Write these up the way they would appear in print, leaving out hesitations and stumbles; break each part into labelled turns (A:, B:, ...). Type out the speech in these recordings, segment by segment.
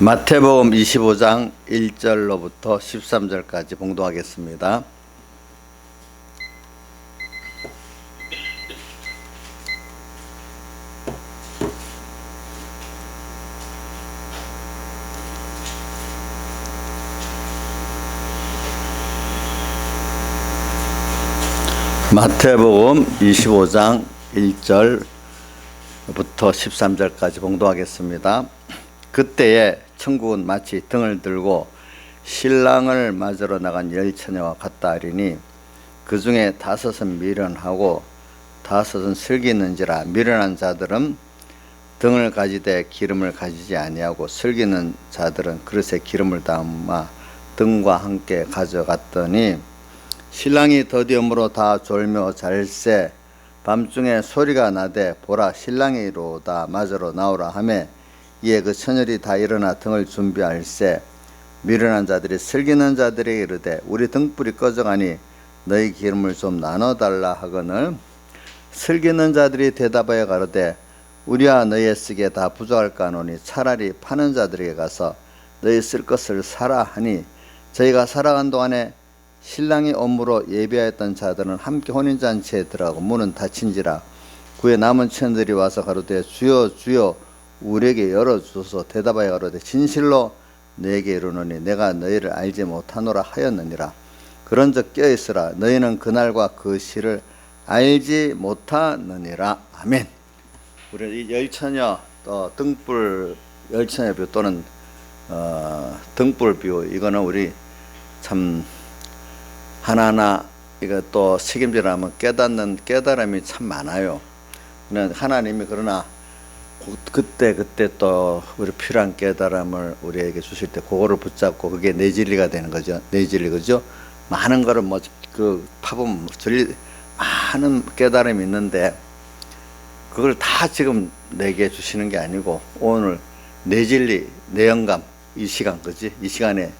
A: 마태복음 25장 1절로부터 13절까지 봉독하겠습니다. 마태복음 25장 1절부터 13절까지 봉독하겠습니다. 그때에 천국은 마치 등을 들고 신랑을 맞으러 나간 열 처녀와 같다 하리니 그 중에 다섯은 미련하고 다섯은 슬기 있는지라. 미련한 자들은 등을 가지되 기름을 가지지 아니하고 슬기 있는 자들은 그릇에 기름을 담아 등과 함께 가져갔더니 신랑이 더디음으로 다 졸며 잘세. 밤중에 소리가 나되 보라 신랑이 이로다 맞으러 나오라 하매 이에 그 처녀들이 다 일어나 등을 준비할세. 미련한 자들이 슬기 있는 자들에게 이르되 우리 등불이 꺼져가니 너희 기름을 좀 나눠달라 하거늘 슬기 있는 자들이 대답하여 가로되 우리와 너희의 쓰기에 다 부족할까 하노니 차라리 파는 자들에게 가서 너희 쓸 것을 사라 하니 저희가 살아간 동안에 신랑이 오므로 예비하였던 자들은 함께 혼인잔치에 들어가고 문은 닫힌지라. 그의 남은 처녀들이 와서 가로되 주여 주여 우리에게 열어주소서. 대답하여 가로되 진실로 너에게 이르노니 내가 너희를 알지 못하노라 하였느니라. 그런즉 껴있으라. 너희는 그날과 그 시를 알지 못하느니라. 아멘. 우리 이 열처녀 또 등불 열처녀 뷰 또는 등불 뷰, 이거는 우리 참 하나하나 이거 또 책임지라면 깨닫는 깨달음이 참 많아요. 하나님이 그러나 그때 또 우리 필요한 깨달음을 우리에게 주실 때 그거를 붙잡고 그게 내 진리가 되는 거죠. 내 진리, 그죠? 많은 거를 뭐 그 파보면 진리 많은 깨달음이 있는데 그걸 다 지금 내게 주시는 게 아니고 오늘 내 진리, 내 영감 이 시간, 그지? 이 시간에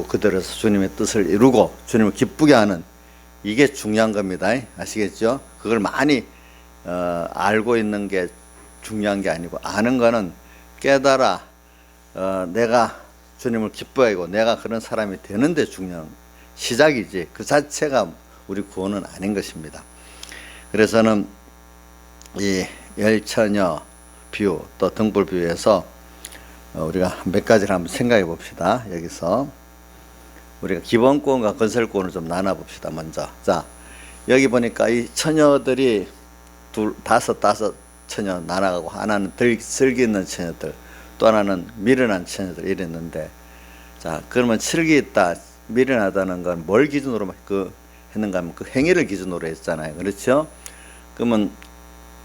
A: 그대로서 주님의 뜻을 이루고 주님을 기쁘게 하는 이게 중요한 겁니다. 아시겠죠? 그걸 많이 알고 있는 게 중요한 게 아니고 아는 거는 깨달아 내가 주님을 기뻐하고 내가 그런 사람이 되는데 중요한 시작이지 그 자체가 우리 구원은 아닌 것입니다. 그래서는 이 열처녀 비유 또 등불 비유에서 우리가 몇 가지를 한번 생각해 봅시다. 여기서 우리가 기본권과 건설권을 좀 나눠 봅시다. 먼저 자 여기 보니까 이 처녀들이 다섯 처녀 나눠가고 하나는 슬기 있는 처녀들 또 하나는 미련한 처녀들 이랬는데 자 그러면 슬기 있다 미련하다는 건 뭘 기준으로 그 했는가 하면 그 행위를 기준으로 했잖아요. 그렇죠? 그러면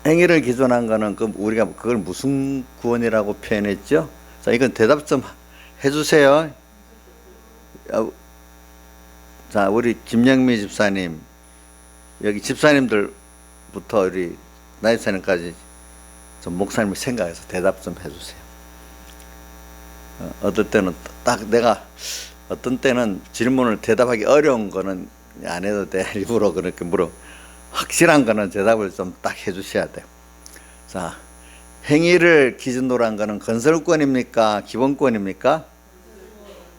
A: 행위를 기준한 거는 그 우리가 그걸 무슨 구원이라고 표현했죠? 자 이건 대답 좀 해주세요. 자 우리 김영미 집사님 여기 집사님들부터 우리 나이사님까지 좀 목사님이 생각해서 대답 좀 해주세요. 어떨 때는 딱 내가 어떤 때는 질문을 대답하기 어려운 거는 안 해도 돼. 일부러 그렇게 확실한 거는 대답을 좀 딱 해주셔야 돼요. 자 행위를 기준으로 한 거는 건설권입니까? 기본권입니까?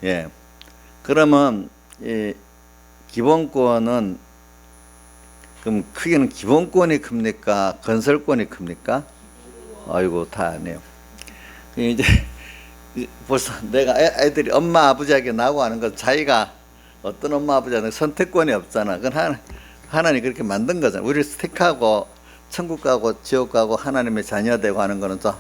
A: 예. 그러면 이 기본권은 그럼 크기는 기본권이 큽니까? 건설권이 큽니까? 아이고 다 아네요. 이제 벌써 내가 애들이 엄마 아버지에게 나고 하는 건 자기가 어떤 엄마 아버지한테 선택권이 없잖아. 그건 하나님이 그렇게 만든 거잖아. 우리를 택하고 천국 가고 지옥 가고 하나님의 자녀 되고 하는 거는 또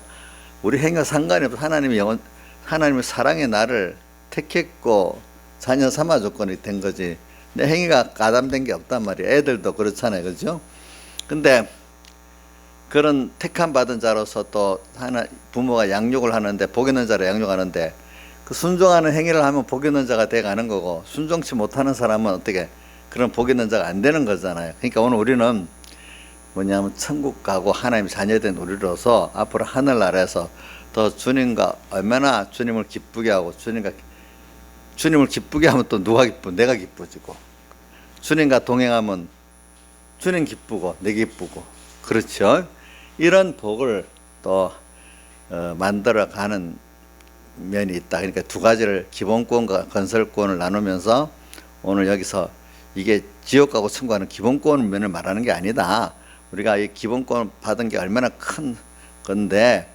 A: 우리 행위와 상관이 없어. 하나님의 사랑에 나를 택했고 자녀 삼아 조건이 된 거지. 내 행위가 가담된 게 없단 말이야. 애들도 그렇잖아요. 그죠? 근데 그런 택함 받은 자로서 또 부모가 양육을 하는데 복 있는 자로 양육하는데 그 순종하는 행위를 하면 복 있는 자가 돼 가는 거고 순종치 못하는 사람은 어떻게 그런 복 있는 자가 안 되는 거잖아요. 그러니까 오늘 우리는 뭐냐면 천국 가고 하나님 자녀된 우리로서 앞으로 하늘나라에서 더 주님과 얼마나 주님을 기쁘게 하고 주님을 기쁘게 하면 또 누가 기쁘고 내가 기뻐지고 주님과 동행하면 주님 기쁘고 내 기쁘고 그렇죠. 이런 복을 또 만들어가는 면이 있다. 그러니까 두 가지를 기본권과 건설권을 나누면서 오늘 여기서 이게 지옥하고 천국하는 기본권 면을 말하는 게 아니다. 우리가 이 기본권 받은 게 얼마나 큰 건데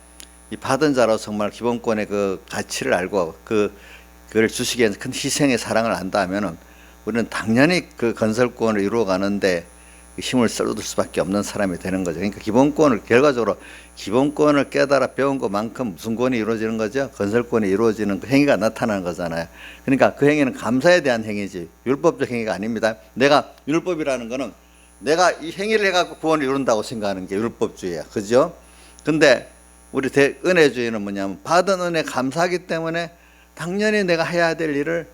A: 이 받은 자로 정말 기본권의 그 가치를 알고 그를 주시기 위해서 큰 희생의 사랑을 안다 하면은 우리는 당연히 그 건설권을 이루어 가는데 힘을 쏟을 수밖에 없는 사람이 되는 거죠. 그러니까 기본권을 결과적으로 기본권을 깨달아 배운 것만큼 무슨 권이 이루어지는 거죠? 건설권이 이루어지는 그 행위가 나타나는 거잖아요. 그러니까 그 행위는 감사에 대한 행위지 율법적 행위가 아닙니다. 내가 율법이라는 거는 내가 이 행위를 해갖고 구원을 이룬다고 생각하는 게 율법주의야. 그죠? 근데 우리 은혜주의는 뭐냐면 받은 은혜 감사하기 때문에 당연히 내가 해야 될 일을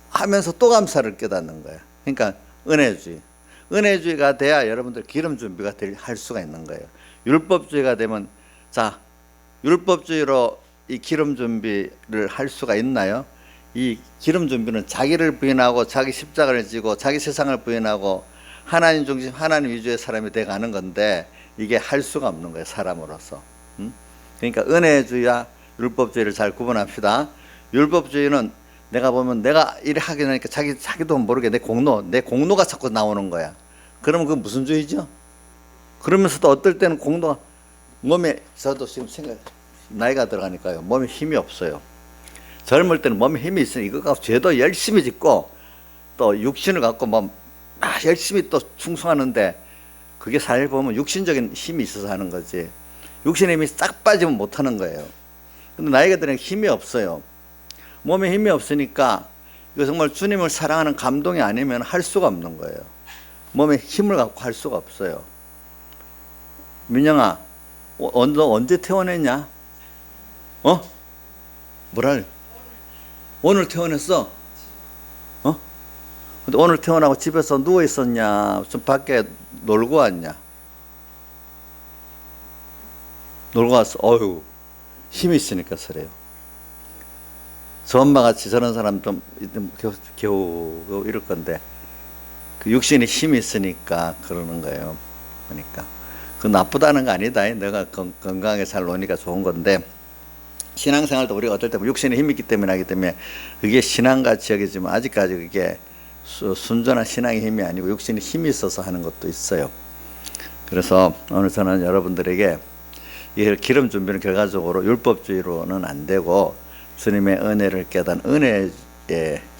A: 하면서 또 감사를 깨닫는 거예요. 그러니까 은혜주의가 돼야 여러분들 기름 준비가 할 수가 있는 거예요. 율법주의가 되면 자 율법주의로 이 기름 준비를 할 수가 있나요? 이 기름 준비는 자기를 부인하고 자기 십자가를 지고 자기 세상을 부인하고 하나님 중심 하나님 위주의 사람이 돼가는 건데 이게 할 수가 없는 거예요. 사람으로서. 그러니까 은혜주의와 율법주의를 잘 구분합시다. 율법주의는 내가 보면 내가 이래 하게 되니까 자기도 모르게 내 공로가 자꾸 나오는 거야. 그러면 그건 무슨 주의죠? 그러면서도 어떨 때는 공로가 몸에 저도 지금 나이가 들어가니까요. 몸에 힘이 없어요. 젊을 때는 몸에 힘이 있으니 이거 갖고 죄도 열심히 짓고 또 육신을 갖고 열심히 또 충성하는데 그게 사실 보면 육신적인 힘이 있어서 하는 거지. 육신의 힘이 싹 빠지면 못 하는 거예요. 근데 나이가 들으니까 힘이 없어요. 몸에 힘이 없으니까 이거 정말 주님을 사랑하는 감동이 아니면 할 수가 없는 거예요. 몸에 힘을 갖고 할 수가 없어요. 민영아, 너 언제 퇴원했냐? 뭐랄? 오늘 퇴원했어? 근데 오늘 퇴원하고 집에서 누워 있었냐? 좀 밖에 놀고 왔냐? 놀고 왔어. 어휴, 힘이 있으니까 그래요. 저 엄마 같이 저런 사람 좀 겨우 이럴 건데 그 육신에 힘이 있으니까 그러는 거예요. 그러니까 그 나쁘다는 거 아니다. 내가 건강하게 잘 노니까 좋은 건데 신앙생활도 우리가 어떨 때 육신에 힘이 있기 때문에 하기 때문에 그게 신앙같이 여기지만 아직까지 그게 순전한 신앙의 힘이 아니고 육신에 힘이 있어서 하는 것도 있어요. 그래서 오늘 저는 여러분들에게 이 기름 준비는 결과적으로 율법주의로는 안 되고 주님의 은혜를 깨달은 은혜의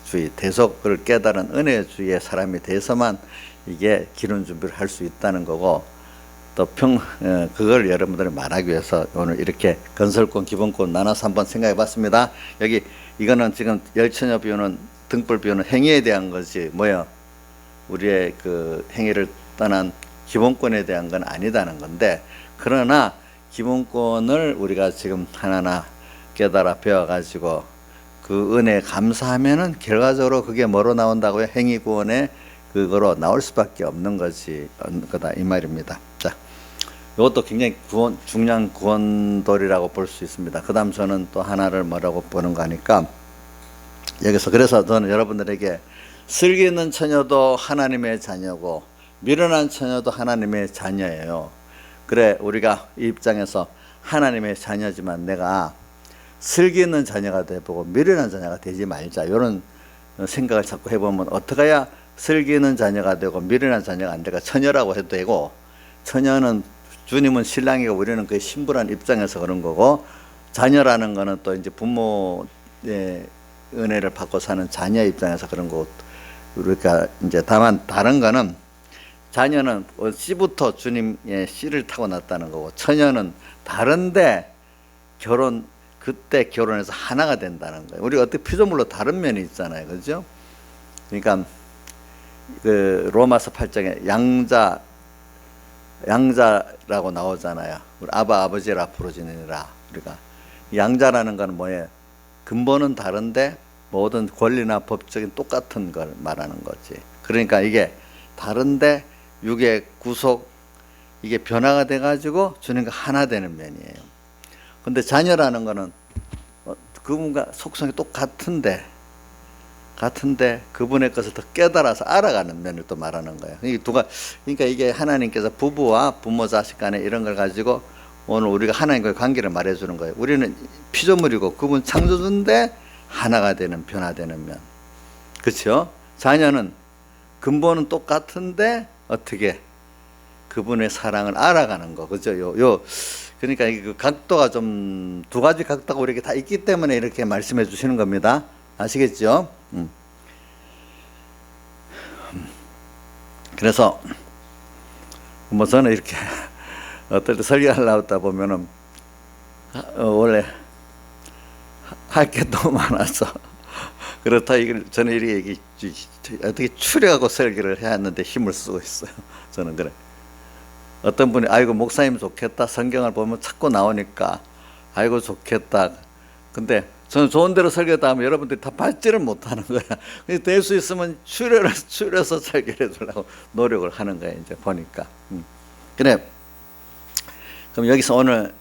A: 주의, 대속을 깨달은 은혜주의의 사람이 돼서만 이게 기름 준비를 할 수 있다는 거고 또 그걸 여러분들이 말하기 위해서 오늘 이렇게 건설권, 기본권 나눠서 한번 생각해 봤습니다. 여기 이거는 지금 열처녀 비유는 등불 비유는 행위에 대한 거지 뭐야 우리의 그 행위를 떠난 기본권에 대한 건 아니다는 건데 그러나 기본권을 우리가 지금 하나하나 깨달아 배워가지고 그 은혜에 감사하면은 결과적으로 그게 뭐로 나온다고요? 행위구원에 그거로 나올 수밖에 없는 거다 이 말입니다. 자, 이것도 굉장히 중요한 구원돌이라고 볼 수 있습니다. 그 다음 저는 또 하나를 뭐라고 보는 거니까 여기서 그래서 저는 여러분들에게 슬기 있는 처녀도 하나님의 자녀고 미련한 처녀도 하나님의 자녀예요. 그래 우리가 이 입장에서 하나님의 자녀지만 내가 슬기 있는 자녀가 되고 미련한 자녀가 되지 말자 이런 생각을 자꾸 해보면 어떻게 해야 슬기 있는 자녀가 되고 미련한 자녀가 안 되고 처녀라고 해도 되고 처녀는 주님은 신랑이고 우리는 그 신부란 입장에서 그런 거고 자녀라는 거는 또 이제 부모의 은혜를 받고 사는 자녀 입장에서 그런 거고 그러니까 이제 다만 다른 거는 자녀는 씨부터 주님의 씨를 타고났다는 거고 처녀는 다른데 그때 결혼해서 하나가 된다는 거예요. 우리가 어떻게 피조물로 다른 면이 있잖아요. 그죠? 그러니까 그 로마서 8장에 양자라고 나오잖아요. 우리 아버지라 부르짖느니라. 우리가 양자라는 건 뭐예요? 근본은 다른데 모든 권리나 법적인 똑같은 걸 말하는 거지. 그러니까 이게 다른데 육의 구속 이게 변화가 돼가지고 주님과 하나 되는 면이에요. 근데 자녀라는 거는 그분과 속성이 똑같은데 그분의 것을 더 깨달아서 알아가는 면을 또 말하는 거예요. 그러니까 이게 하나님께서 부부와 부모 자식 간에 이런 걸 가지고 오늘 우리가 하나님과의 관계를 말해주는 거예요. 우리는 피조물이고 그분 창조주인데 하나가 되는, 변화되는 면. 그렇죠? 자녀는 근본은 똑같은데 어떻게 그분의 사랑을 알아가는 거. 그죠? 그러니까 그 각도가 좀 두 가지 각도가 우리에게 다 있기 때문에 이렇게 말씀해 주시는 겁니다. 아시겠죠? 그래서 뭐 저는 이렇게 어떨 때 설교하려고 하다 보면은 원래 할 게 너무 많아서 그렇다 이걸 저는 이렇게 어떻게 추려하고 설교를 해야 하는데 힘을 쓰고 있어요. 저는 그래. 어떤 분이 아이고 목사님 좋겠다, 성경을 보면 자꾸 나오니까 아이고 좋겠다. 근데 저는 좋은 대로 설교하다 하면 여러분들이 다 받지를 못하는 거야. 될 수 있으면 추려서 설교해 주려고 노력을 하는 거야. 이제 보니까. 그래. 그럼 여기서 오늘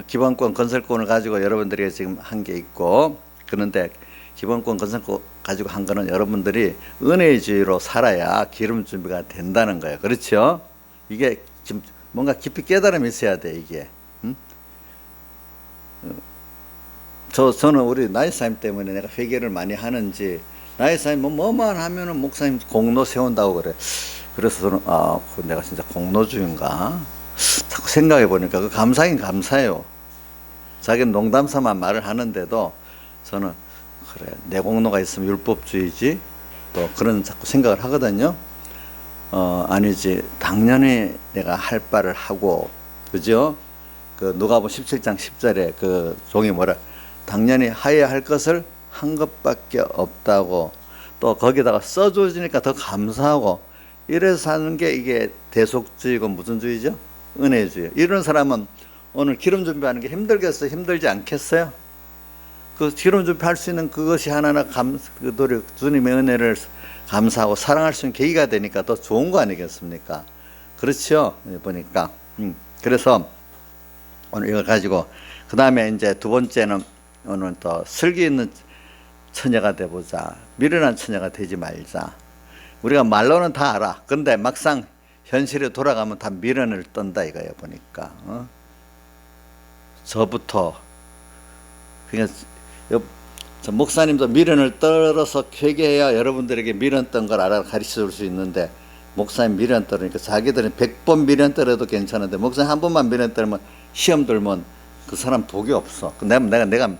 A: 기본권 건설권을 가지고 여러분들이 지금 한 게 있고, 그런데 기본권 건설권 가지고 한 거는 여러분들이 은혜의 주의로 살아야 기름 준비가 된다는 거예요. 그렇죠? 이게 지금 뭔가 깊이 깨달음이 있어야 돼, 이게. 저는 우리 나이사님 때문에 내가 회개를 많이 하는지, 나이사님 뭐만 하면은 목사님 공로 세운다고 그래. 그래서 저는 내가 진짜 공로주인가? 자꾸 생각해 보니까 그 감사긴 감사해요. 자기는 농담삼아 말을 하는데도 저는 그래, 내 공로가 있으면 율법주의지, 또 그런 자꾸 생각을 하거든요. 아니지, 당연히 내가 할 바를 하고, 그죠? 그 누가복음 17장 10절에 그 종이 뭐라, 당연히 하여야 할 것을 한 것밖에 없다고, 또 거기다가 써주니까 더 감사하고, 이래서 사는 게 이게 대속주의고 무슨 주의죠? 은혜주의. 이런 사람은 오늘 기름 준비하는 게 힘들겠어요? 힘들지 않겠어요? 그 기름 준비할 수 있는 그것이 하나하나 그 노력, 주님의 은혜를 감사하고 사랑할 수 있는 계기가 되니까 더 좋은 거 아니겠습니까? 그렇죠? 보니까. 그래서 오늘 이걸 가지고, 그 다음에 이제 두 번째는 오늘 또 슬기 있는 처녀가 되보자. 미련한 처녀가 되지 말자. 우리가 말로는 다 알아. 근데 막상 현실에 돌아가면 다 미련을 떤다 이거예요, 보니까. 저부터. 그러니까 목사님도 미련을 떨어서 회개해야 여러분들에게 미련 떤 걸 알아 가르쳐 줄 수 있는데, 목사님 미련 떨으니까 자기들은 100번 미련 떨어도 괜찮은데, 목사님 한 번만 미련 떨면 시험 들면 그 사람 복이 없어. 내가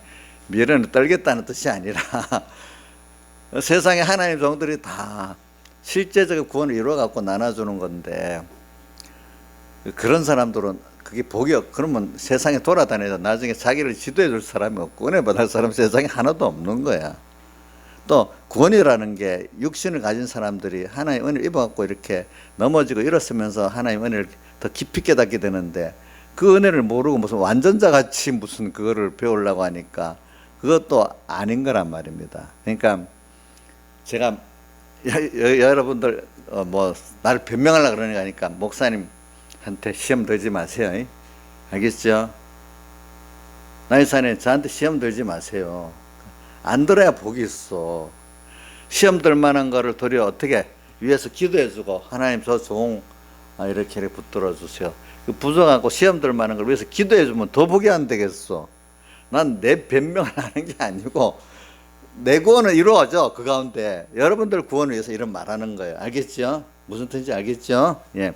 A: 미련을 떨겠다는 뜻이 아니라 세상에 하나님 종들이 다 실제적인 구원을 이루어 갖고 나눠주는 건데, 그런 사람들은 그게 복이 그러면 세상에 돌아다니다 나중에 자기를 지도해 줄 사람이 없고 은혜 받을 사람 세상에 하나도 없는 거야. 또 구원이라는 게 육신을 가진 사람들이 하나님 은혜를 입어갖고 이렇게 넘어지고 일었으면서 하나님 은혜를 더 깊이 깨닫게 되는데, 그 은혜를 모르고 무슨 완전자 같이 무슨 그거를 배우려고 하니까 그것도 아닌 거란 말입니다. 그러니까 제가 여러분들 뭐 나를 변명하려고 그러니까 목사님한테 시험 들지 마세요. 알겠죠? 나이사님 저한테 시험 들지 마세요. 안 들어야 복이 있어. 시험 들 만한 거를 도리어 어떻게 위에서 기도해 주고, 하나님 저 종 이렇게 붙들어 주세요. 그 부정하고 시험 들 만한 걸 위해서 기도해 주면 더 복이 안 되겠어. 난 내 변명을 하는 게 아니고 내 구원을 이루어져. 그 가운데 여러분들 구원을 위해서 이런 말하는 거예요. 알겠죠? 무슨 뜻인지 알겠죠? 예.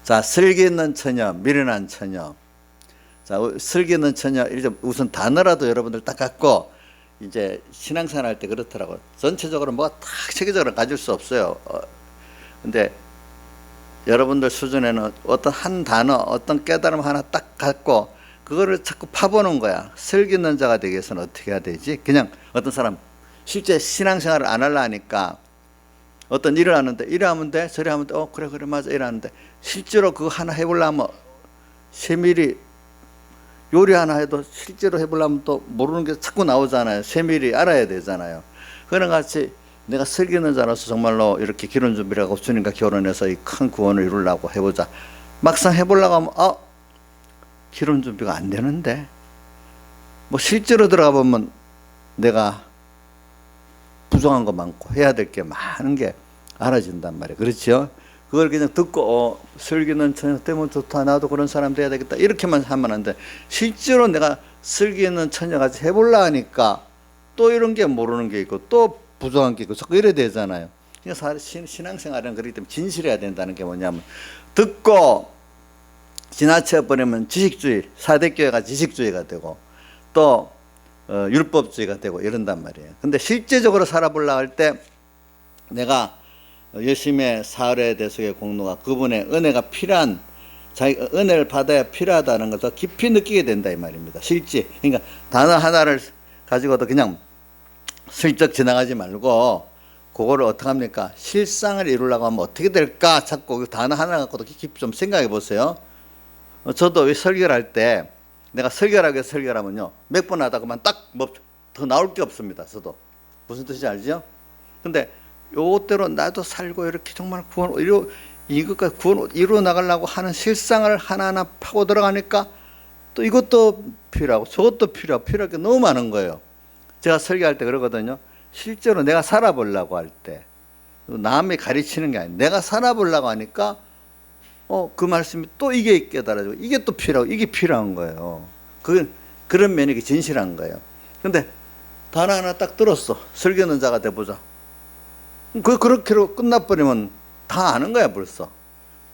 A: 자, 슬기 있는 처녀, 미련한 처녀. 자, 슬기 있는 처녀, 우선 단어라도 여러분들 딱 갖고, 이제 신앙생활 할 때 그렇더라고요. 전체적으로 뭐가 딱 체계적으로 가질 수 없어요. 근데 여러분들 수준에는 어떤 한 단어, 어떤 깨달음 하나 딱 갖고 그거를 자꾸 파보는 거야. 슬기 있는 자가 되기 위해서는 어떻게 해야 되지? 그냥 어떤 사람 실제 신앙생활을 안 하려니까 어떤 일을 하는데 이래 하면 돼, 저래 하면 돼, 그래 맞아 이래 하는데, 실제로 그거 하나 해보려면 세밀히 요리 하나 해도 실제로 해보려면 또 모르는 게 자꾸 나오잖아요. 세밀히 알아야 되잖아요. 그런 같이 내가 슬기 있는 자로서 정말로 이렇게 결혼 준비를 하고 주님과 결혼해서 이 큰 구원을 이루려고 해보자. 막상 해보려고 하면 결혼 준비가 안 되는데, 뭐 실제로 들어가 보면 내가 부족한 거 많고 해야 될 게 많은 게 알아진단 말이에요. 그렇죠? 그걸 그냥 듣고 슬기는 처녀 때문에 좋다, 나도 그런 사람 돼야 되겠다, 이렇게만 하면 안 돼. 실제로 내가 슬기 있는 처녀같이 해보려 하니까 또 이런 게 모르는 게 있고 또 부족한 게 있고 자꾸 이래야 되잖아요. 그러니까 신앙생활은 그렇기 때문에 진실해야 된다는 게 뭐냐면, 듣고 지나쳐버리면 지식주의, 사대교회가 지식주의가 되고 또 율법주의가 되고 이런단 말이에요. 근데 실제적으로 살아보려고 할 때 내가 열심의 사흘의 대속의 공로가 그분의 은혜가 필요한, 자기 은혜를 받아야 필요하다는 걸 더 깊이 느끼게 된다 이 말입니다. 실제. 그러니까 단어 하나를 가지고도 그냥 슬쩍 지나가지 말고 그거를 어떻게 합니까? 실상을 이루려고 하면 어떻게 될까? 자꾸 그 단어 하나 갖고도 깊이 좀 생각해 보세요. 저도 설교를 할 때 내가 설교를 해서 설교를 하면요, 몇 번 하다 그만 딱 뭐 더 나올 게 없습니다. 저도 무슨 뜻인지 알죠? 근데 요것대로 나도 살고 이렇게 정말 구원 이것까지 구원 이루어 나가려고 하는 실상을 하나하나 파고 들어가니까 또 이것도 필요하고 저것도 필요할 게 너무 많은 거예요. 제가 설교할 때 그러거든요. 실제로 내가 살아보려고 할 때 남이 가르치는 게 아니라 내가 살아보려고 하니까 그 말씀이 또 이게 깨달아지고 이게 또 필요하고 이게 필요한 거예요. 그런 면이 진실한 거예요. 근데 단어 하나 딱 들었어. 설교는 자가 돼보자. 그렇게로 끝나버리면 다 아는 거야 벌써.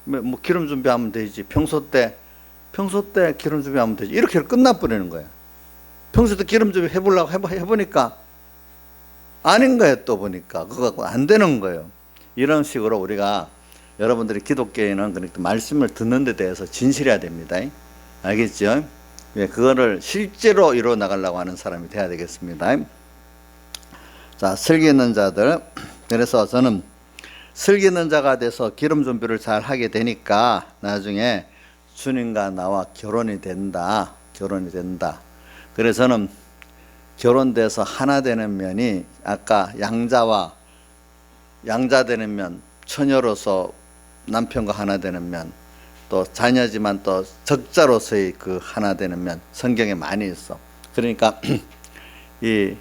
A: 뭐 기름 준비하면 되지. 평소 때 기름 준비하면 되지. 이렇게 끝나버리는 거야. 평소 때 기름 준비 해보려고 해보니까 아닌 거예요. 또 보니까 그거 갖고 안 되는 거예요. 이런 식으로 우리가, 여러분들이 기독교인은 그러니까 말씀을 듣는 데 대해서 진실해야 됩니다. 알겠죠? 그거를 실제로 이루어 나가려고 하는 사람이 돼야 되겠습니다. 자, 슬기 있는 자들. 그래서 저는 슬기 있는 자가 돼서 기름 준비를 잘 하게 되니까 나중에 주님과 나와 결혼이 된다. 그래서 저는 결혼돼서 하나 되는 면이, 아까 양자 되는 면, 처녀로서 남편과 하나 되는 면, 또 자녀지만 또 적자로서의 그 하나 되는 면, 성경에 많이 있어. 그러니까 이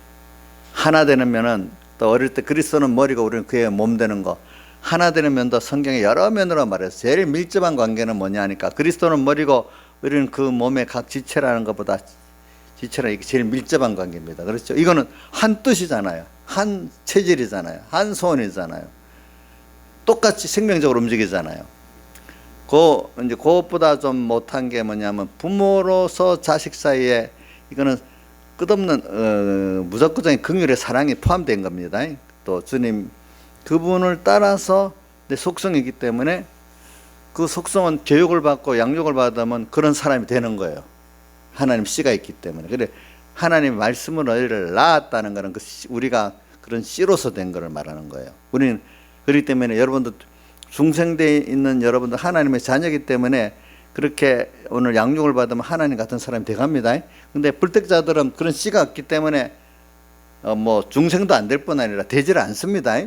A: 하나 되는 면은, 또 어릴 때 그리스도는 머리고 우리는 그의 몸 되는 거, 하나 되는 면도 성경에 여러 면으로 말해서 제일 밀접한 관계는 뭐냐 하니까, 그리스도는 머리고 우리는 그 몸의 각 지체라는 것보다 지체라, 이게 제일 밀접한 관계입니다. 그렇죠? 이거는 한 뜻이잖아요. 한 체질이잖아요. 한 소원이잖아요. 똑같이 생명적으로 움직이잖아요. 이제 그것보다 좀 못한 게 뭐냐면, 부모로서 자식 사이에 이거는 끝없는 무조건적인 긍휼의 사랑이 포함된 겁니다. 또 주님 그분을 따라서 내 속성이기 때문에 그 속성은 교육을 받고 양육을 받으면 그런 사람이 되는 거예요. 하나님 씨가 있기 때문에. 그래, 하나님 말씀으로 너희를 낳았다는 것은 우리가 그런 씨로서 된 것을 말하는 거예요. 우리는 그렇기 때문에 여러분들 중생되어 있는 여러분들 하나님의 자녀이기 때문에 그렇게 오늘 양육을 받으면 하나님 같은 사람이 돼갑니다. 근데 불택자들은 그런 씨가 없기 때문에 뭐 중생도 안 될 뿐 아니라 되질 않습니다.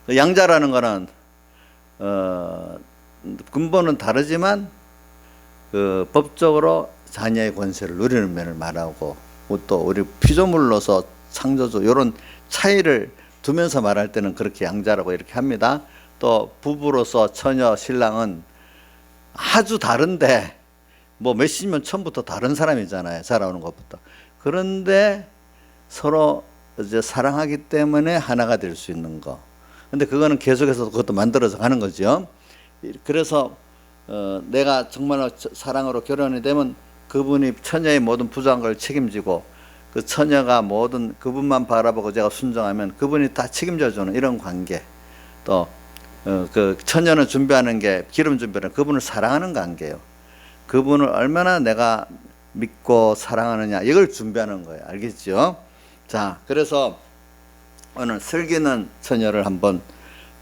A: 양자라는 거는 근본은 다르지만 그 법적으로 자녀의 권세를 누리는 면을 말하고, 또 우리 피조물로서 창조주 이런 차이를 두면서 말할 때는 그렇게 양자라고 이렇게 합니다. 또 부부로서 처녀 신랑은 아주 다른데 뭐 몇십 년 전부터 다른 사람이잖아요. 자라오는 것부터. 그런데 서로 이제 사랑하기 때문에 하나가 될 수 있는 거. 근데 그거는 계속해서 그것도 만들어서 가는 거죠. 그래서 내가 정말로 사랑으로 결혼이 되면 그분이 처녀의 모든 부족한 걸 책임지고, 그 처녀가 모든 그분만 바라보고 제가 순종하면 그분이 다 책임져주는 이런 관계. 또 그 처녀는 준비하는 게, 기름 준비는 그분을 사랑하는 관계예요. 그분을 얼마나 내가 믿고 사랑하느냐, 이걸 준비하는 거예요. 알겠죠? 자, 그래서 오늘 슬기는 처녀를 한번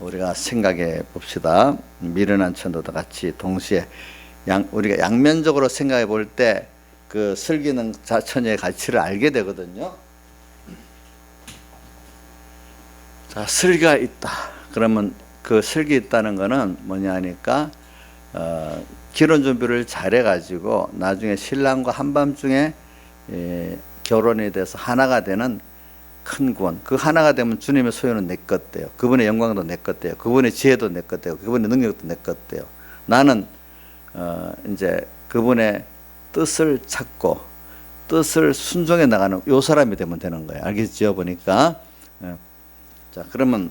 A: 우리가 생각해 봅시다. 미련한 처녀도 같이 동시에 우리가 양면적으로 생각해 볼 때 그 슬기는 처녀의 가치를 알게 되거든요. 자, 슬기가 있다. 그러면 그 슬기 있다는 거는 뭐냐 하니까 결혼 준비를 잘해 가지고 나중에 신랑과 한밤중에 결혼이 돼서 하나가 되는 큰 구원. 그 하나가 되면 주님의 소유는 내 것 돼요. 그분의 영광도 내 것 돼요. 그분의 지혜도 내 것 돼요. 그분의 능력도 내 것 돼요. 나는 이제 그분의 뜻을 찾고 뜻을 순종해 나가는 요 사람이 되면 되는 거예요. 알겠죠? 보니까. 자, 그러면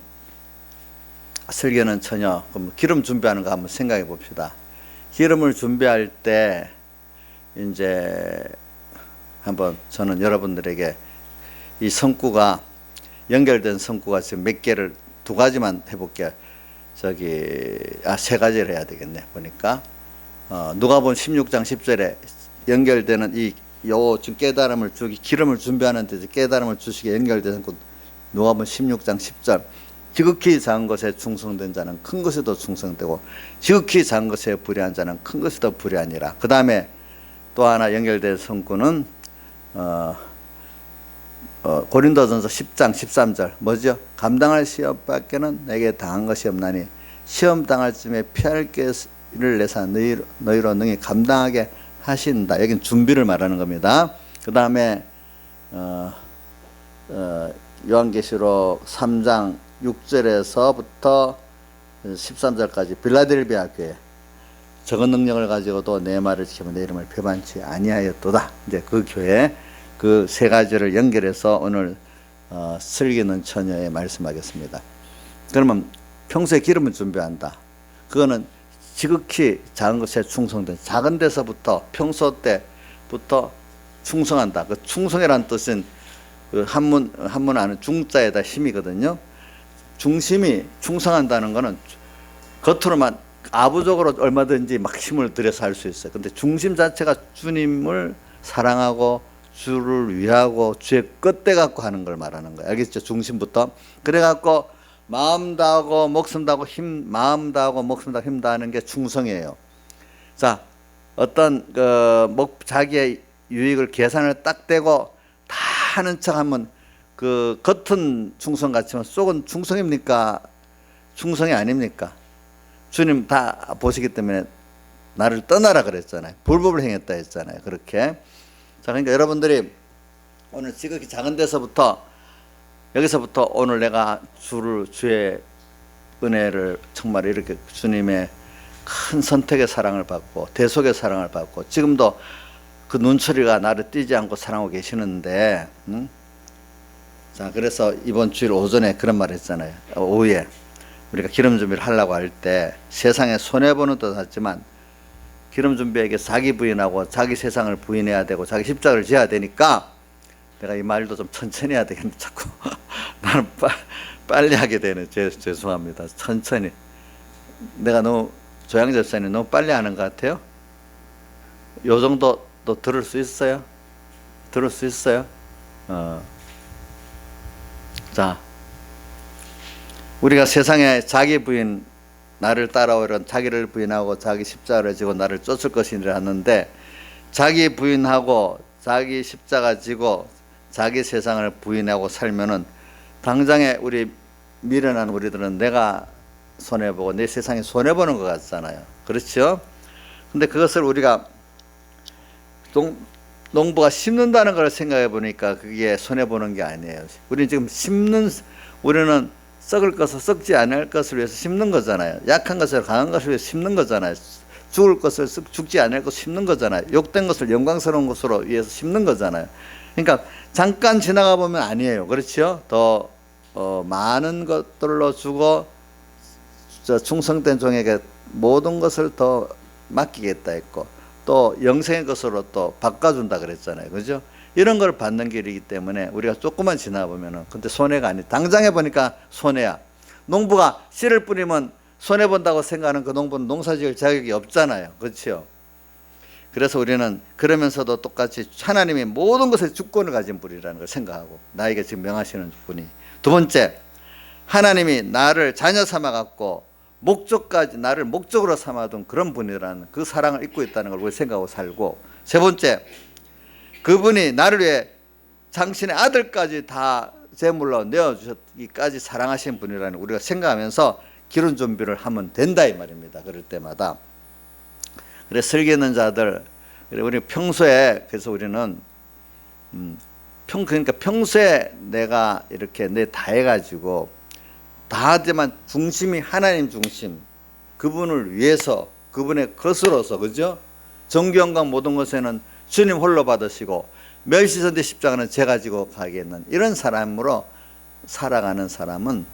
A: 설교는 처녀, 그럼 기름 준비하는 거 한번 생각해 봅시다. 기름을 준비할 때 이제 한번 저는 여러분들에게 이 성구가 연결된 성구가 지금 몇 개를 두 가지만 해볼게요. 세 가지를 해야 되겠네. 보니까 누가복음 16장 10절에 연결되는 지금 깨달음을 주기 기름을 준비하는 데 깨달음을 주시게 연결되는 누가복음 16장 10절. 지극히 작은 것에 충성된 자는 큰 것에 더 충성되고 지극히 작은 것에 불의한 자는 큰 것에 더 불의하니라. 그 다음에 또 하나 연결된 성구는 고린도전서 10장 13절 뭐죠? 감당할 시험밖에는 내게 당한 것이 없나니 시험 당할 쯤에 피할 길을 내사 너희로 능히 감당하게 하신다. 여긴 준비를 말하는 겁니다. 그 다음에 요한계시록 3장 6절에서부터 13절까지 빌라델비아 교회 적은 능력을 가지고도 내 말을 지키면 내 이름을 배반치 아니하였도다. 이제 그 교회 그 세 가지를 연결해서 오늘 슬기는 처녀에 말씀하겠습니다. 그러면 평소에 기름을 준비한다. 그거는 지극히 작은 것에 충성된 작은 데서부터 평소 때부터 충성한다. 그 충성이라는 뜻은 그 한문 안에 중자에다 힘이거든요. 중심이 충성한다는 것은 겉으로만 아부적으로 얼마든지 막 힘을 들여서 할 수 있어요. 근데 중심 자체가 주님을 사랑하고 주를 위하고 주의 끝대 갖고 하는 걸 말하는 거예요. 알겠죠? 중심부터. 그래 갖고 마음 다하고 목숨 다하고 마음 다하고 목숨 다하고 힘 다하는 게 충성이에요. 자, 어떤 자기의 유익을 계산을 딱 대고 다 하는 척하면 그 겉은 충성 같지만 속은 충성입니까? 충성이 아닙니까? 주님 다 보시기 때문에 나를 떠나라 그랬잖아요. 불법을 행했다 했잖아요. 그렇게. 자, 그러니까 여러분들이 오늘 지극히 작은 데서부터 여기서부터 오늘 내가 주의 은혜를 정말 이렇게 주님의 큰 선택의 사랑을 받고 대속의 사랑을 받고 지금도 그 눈초리가 나를 띄지 않고 사랑하고 계시는데 자, 그래서 이번 주일 오전에 그런 말 했잖아요. 오후에 우리가 기름 준비를 하려고 할 때 세상에 손해보는 듯 하지만 기름 준비에게 자기 부인하고 자기 세상을 부인해야 되고 자기 십자가를 져야 되니까 내가 이 말도 좀 천천히 해야 되겠는데 자꾸 나는 빨리 하게 되네. 죄송합니다. 천천히. 내가 너무 조양재 목사님 너무 빨리 하는 것 같아요. 요 정도 또 들을 수 있어요? 들을 수 있어요? 자, 우리가 세상에 자기 부인 나를 따라오려는 자기를 부인하고 자기 십자가를 지고 나를 쫓을 것이라 하는데 자기 부인하고 자기 십자가 지고 자기 세상을 부인하고 살면은 당장에 우리 미련한 우리들은 내가 손해보고 내 세상이 손해보는 것 같잖아요. 그렇죠? 근데 그것을 우리가 농부가 심는다는 걸 생각해 보니까 그게 손해보는 게 아니에요. 우리는 지금 우리는 썩을 것을 썩지 않을 것을 위해서 심는 거잖아요. 약한 것을 강한 것을 위해서 심는 거잖아요. 죽을 것을 죽지 않을 것을 심는 거잖아요. 욕된 것을 영광스러운 것으로 위해서 심는 거잖아요. 그러니까 잠깐 지나가 보면 아니에요. 그렇죠? 더 많은 것들로 주고 충성된 종에게 모든 것을 더 맡기겠다 했고 또 영생의 것으로 또 바꿔준다 그랬잖아요. 그죠? 이런 걸 받는 길이기 때문에 우리가 조금만 지나보면은 근데 손해가 아니 당장에 보니까 손해야. 농부가 씨를 뿌리면 손해본다고 생각하는 그 농부는 농사지을 자격이 없잖아요. 그렇죠? 그래서 우리는 그러면서도 똑같이 하나님이 모든 것에 주권을 가진 분이라는 걸 생각하고 나에게 지금 명하시는 분이. 두 번째, 하나님이 나를 자녀 삼아갖고 목적까지 나를 목적으로 삼아둔 그런 분이라는 그 사랑을 잊고 있다는 걸 우리 생각하고 살고. 세 번째, 그분이 나를 위해 당신의 아들까지 다 제물로 내어주셨기까지 사랑하신 분이라는 우리가 생각하면서 기름 준비를 하면 된다 이 말입니다. 그럴 때마다. 그래 설계 있는 자들 우리 평소에 그래서 우리는 그러니까 평소에 내가 이렇게 내 다 해가지고 다 하지만 중심이 하나님 중심, 그분을 위해서, 그분의 것으로서, 그죠? 정규 영광 모든 것에는 주님 홀로 받으시고 멸시선대 십자가는 제가 지고 가겠는 이런 사람으로 살아가는 사람은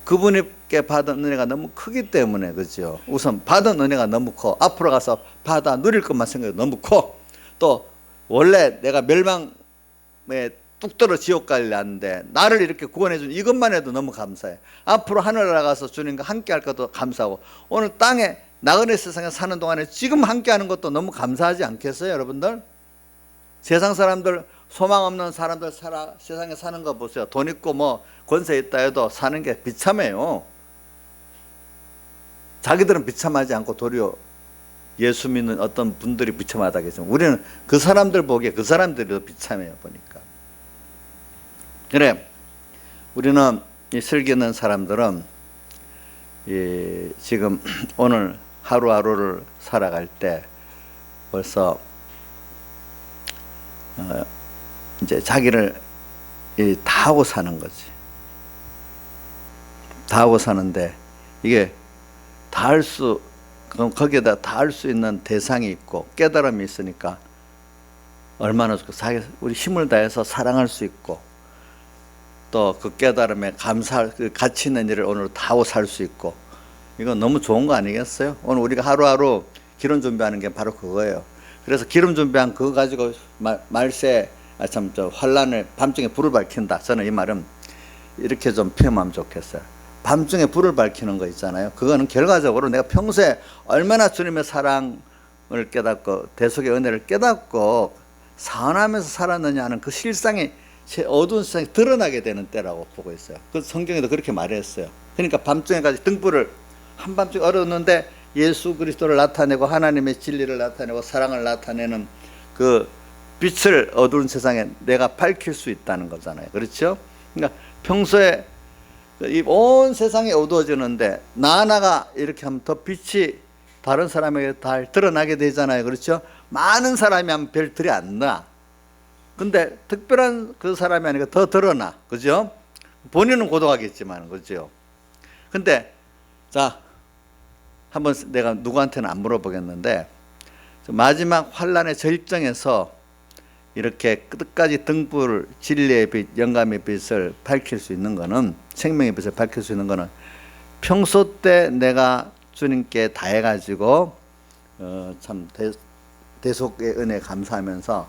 A: 그분께 받은 은혜가 너무 크기 때문에, 그죠? 우선 받은 은혜가 너무 커. 앞으로 가서 받아 누릴 것만 생각해 너무 커. 또 원래 내가 멸망에 뚝 떨어 지옥 가려는데 나를 이렇게 구원해 준 이것만 해도 너무 감사해. 앞으로 하늘 나가서 주님과 함께 할 것도 감사하고, 오늘 땅에 나그네 세상에 사는 동안에 지금 함께 하는 것도 너무 감사하지 않겠어요, 여러분들? 세상 사람들, 소망 없는 사람들 세상에 사는 거 보세요. 돈 있고 뭐 권세 있다 해도 사는 게 비참해요. 자기들은 비참하지 않고 도리어 예수 믿는 어떤 분들이 비참하다겠지만 우리는 그 사람들 보기에 그 사람들이 더 비참해요, 보니까. 그래, 우리는 이 설교하는 사람들은 지금 오늘 하루하루를 살아갈 때 벌써 이제 자기를 다 하고 사는 거지. 다 하고 사는데 이게 다 할 수, 거기에다 다 할 수 있는 대상이 있고 깨달음이 있으니까 얼마나 좋고, 우리 힘을 다해서 사랑할 수 있고 또 그 깨달음에 감사할 그 가치 있는 일을 오늘 다 하고 살 수 있고, 이건 너무 좋은 거 아니겠어요? 오늘 우리가 하루하루 기름 준비하는 게 바로 그거예요. 그래서 기름 준비한 그거 가지고 말세 환란을 밤중에 불을 밝힌다. 저는 이 말은 이렇게 좀 표현하면 좋겠어요. 밤중에 불을 밝히는 거 있잖아요. 그거는 결과적으로 내가 평소에 얼마나 주님의 사랑을 깨닫고 대속의 은혜를 깨닫고 사안하면서 살았느냐는 그 실상이 제 어두운 세상에 드러나게 되는 때라고 보고 있어요. 그 성경에도 그렇게 말했어요. 그러니까 밤중에까지 등불을 한밤중에 얼었는데 예수 그리스도를 나타내고 하나님의 진리를 나타내고 사랑을 나타내는 그 빛을 어두운 세상에 내가 밝힐 수 있다는 거잖아요. 그렇죠? 그러니까 평소에 이 온 세상이 어두워지는데 나 하나가 이렇게 하면 더 빛이 다른 사람에게 다 드러나게 되잖아요. 그렇죠? 많은 사람이 하면 별 들이 안 나. 근데 특별한 그 사람이 아니라 더 드러나. 그죠? 본인은 고독하겠지만, 그죠? 근데 자, 한번 내가 누구한테는 안 물어보겠는데 마지막 환란의 절정에서 이렇게 끝까지 등불, 진리의 빛, 영감의 빛을 밝힐 수 있는 거는, 생명의 빛을 밝힐 수 있는 거는 평소 때 내가 주님께 다 해가지고 참 대속의 은혜 감사하면서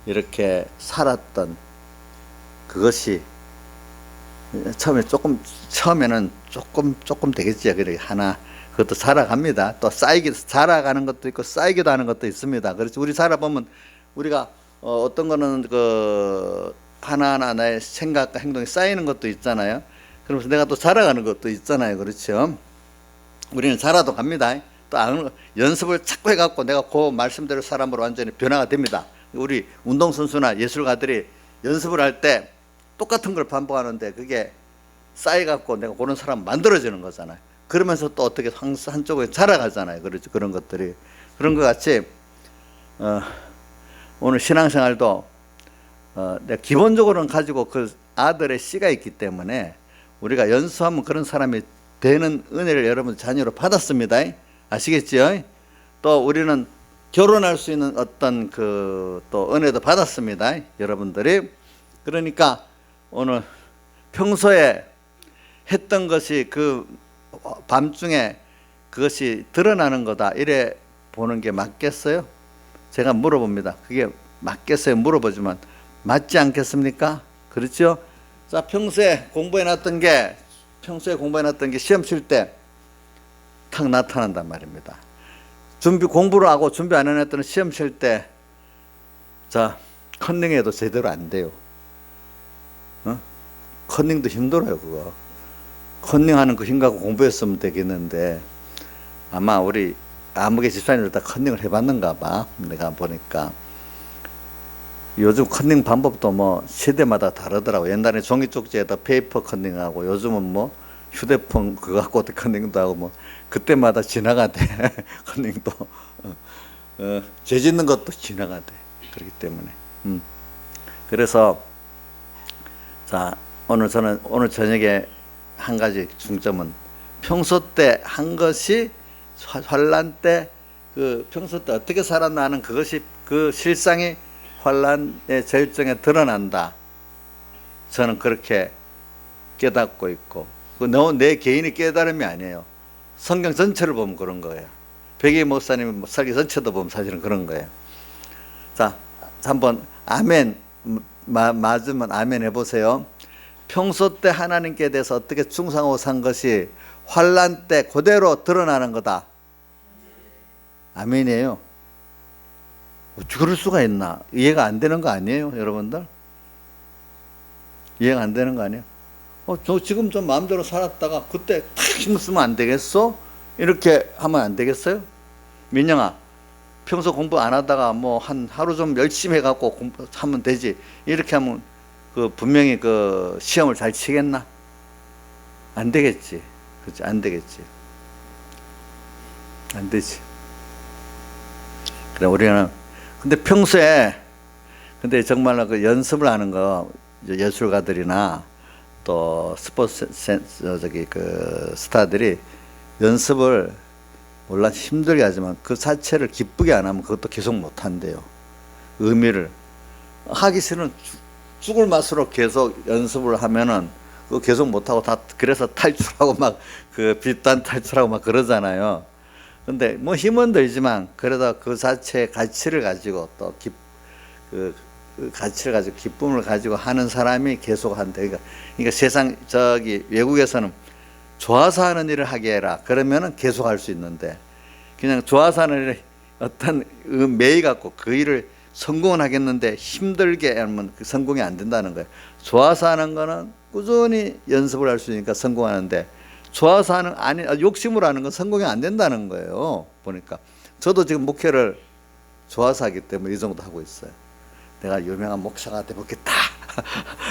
A: 이렇게 살았던 그것이 처음에는 조금 되겠지. 그래 하나 그것도 살아갑니다. 또 살아가는 것도 있고 쌓이기도 하는 것도 있습니다. 그렇지. 우리 살아보면 우리가 어떤 거는 그 하나하나 나의 생각과 행동이 쌓이는 것도 있잖아요. 그러면서 내가 또 자라가는 것도 있잖아요. 그렇죠. 우리는 자라도 갑니다. 또 연습을 자꾸 해갖고 내가 그 말씀대로 사람으로 완전히 변화가 됩니다. 우리 운동선수나 예술가들이 연습을 할 때 똑같은 걸 반복하는데 그게 쌓여갖고 내가 그런 사람 만들어지는 거잖아요. 그러면서 또 어떻게 한쪽에 자라가잖아요. 그렇죠. 그런 것들이. 그런 것 같이 오늘 신앙생활도 내가 기본적으로는 가지고 그 아들의 씨가 있기 때문에 우리가 연수하면 그런 사람이 되는 은혜를 여러분 자녀로 받았습니다. 아시겠죠? 또 우리는 결혼할 수 있는 어떤 그 또 은혜도 받았습니다. 여러분들이. 그러니까 오늘 평소에 했던 것이 그 밤중에 그것이 드러나는 거다. 이래 보는 게 맞겠어요? 제가 물어봅니다. 그게 맞겠어요? 물어보지만 맞지 않겠습니까? 그렇죠? 자, 평소에 공부해놨던 게 시험 칠 때 탁 나타난단 말입니다. 공부를 하고 준비 안 해놨더니 시험 칠 때 자, 컨닝해도 제대로 안 돼요. 컨닝도 힘들어요, 그거. 컨닝하는 그 힘가고 공부했으면 되겠는데 아마 우리 아무개 집사님들 다 컨닝을 해봤는가 봐. 내가 보니까 요즘 컨닝 방법도 뭐 세대마다 다르더라고. 옛날에 종이 쪽지에다 페이퍼 컨닝하고 요즘은 뭐 휴대폰 그거 갖고 컨닝도 하고 뭐 그때마다 지나가대. 컨닝도 죄 짓는 것도 지나가대. 그렇기 때문에 그래서 자, 오늘 저는 오늘 저녁에 한 가지 중점은 평소 때 한 것이 환란 때 그 평소 때 어떻게 살았나는 그것이 그 실상이 환란의 절정에 드러난다. 저는 그렇게 깨닫고 있고, 그 내 개인의 깨달음이 아니에요. 성경 전체를 보면 그런 거예요. 백의 목사님 설교 전체도 보면 사실은 그런 거예요. 자, 한번 아멘 맞으면 아멘 해보세요. 평소 때 하나님께 대해서 어떻게 충성하고 산 것이 환란 때 그대로 드러나는 거다. 아멘이에요. 어찌 그럴 수가 있나? 이해가 안 되는 거 아니에요, 여러분들? 이해가 안 되는 거 아니에요? 저 지금 좀 마음대로 살았다가 그때 탁 힘 쓰면 안 되겠어? 이렇게 하면 안 되겠어요? 민영아, 평소 공부 안 하다가 뭐 한 하루 좀 열심히 해갖고 공부하면 되지. 이렇게 하면 그 분명히 그 시험을 잘 치겠나? 안 되겠지. 그렇지? 안 되겠지. 안 되지. 그래, 우리는 근데 평소에 근데 정말로 그 연습을 하는 거 예술가들이나 또 스포츠 저기 그 스타들이 연습을 물론 힘들게 하지만 그 자체를 기쁘게 안 하면 그것도 계속 못 한대요. 의미를 하기 싫은 죽을 맛으로 계속 연습을 하면은 그거 계속 못 하고 다 그래서 탈출하고 막 그 뒷단 탈출하고 막 그러잖아요. 근데 뭐 힘은 들지만 그래도 그 자체의 가치를 가지고 또 그 가치를 가지고 기쁨을 가지고 하는 사람이 계속 한다. 그러니까 세상 저기 외국에서는 좋아서 하는 일을 하게 해라. 그러면은 계속 할 수 있는데 그냥 좋아서 하는 일을 어떤 매이 갖고 그 일을 성공은 하겠는데 힘들게 하면 성공이 안 된다는 거예요. 좋아서 하는 거는 꾸준히 연습을 할 수 있으니까 성공하는데 좋아서 하는 아니 욕심으로 하는 건 성공이 안 된다는 거예요. 보니까 저도 지금 목회를 좋아서 하기 때문에 이 정도 하고 있어요. 내가 유명한 목사가 되겠다.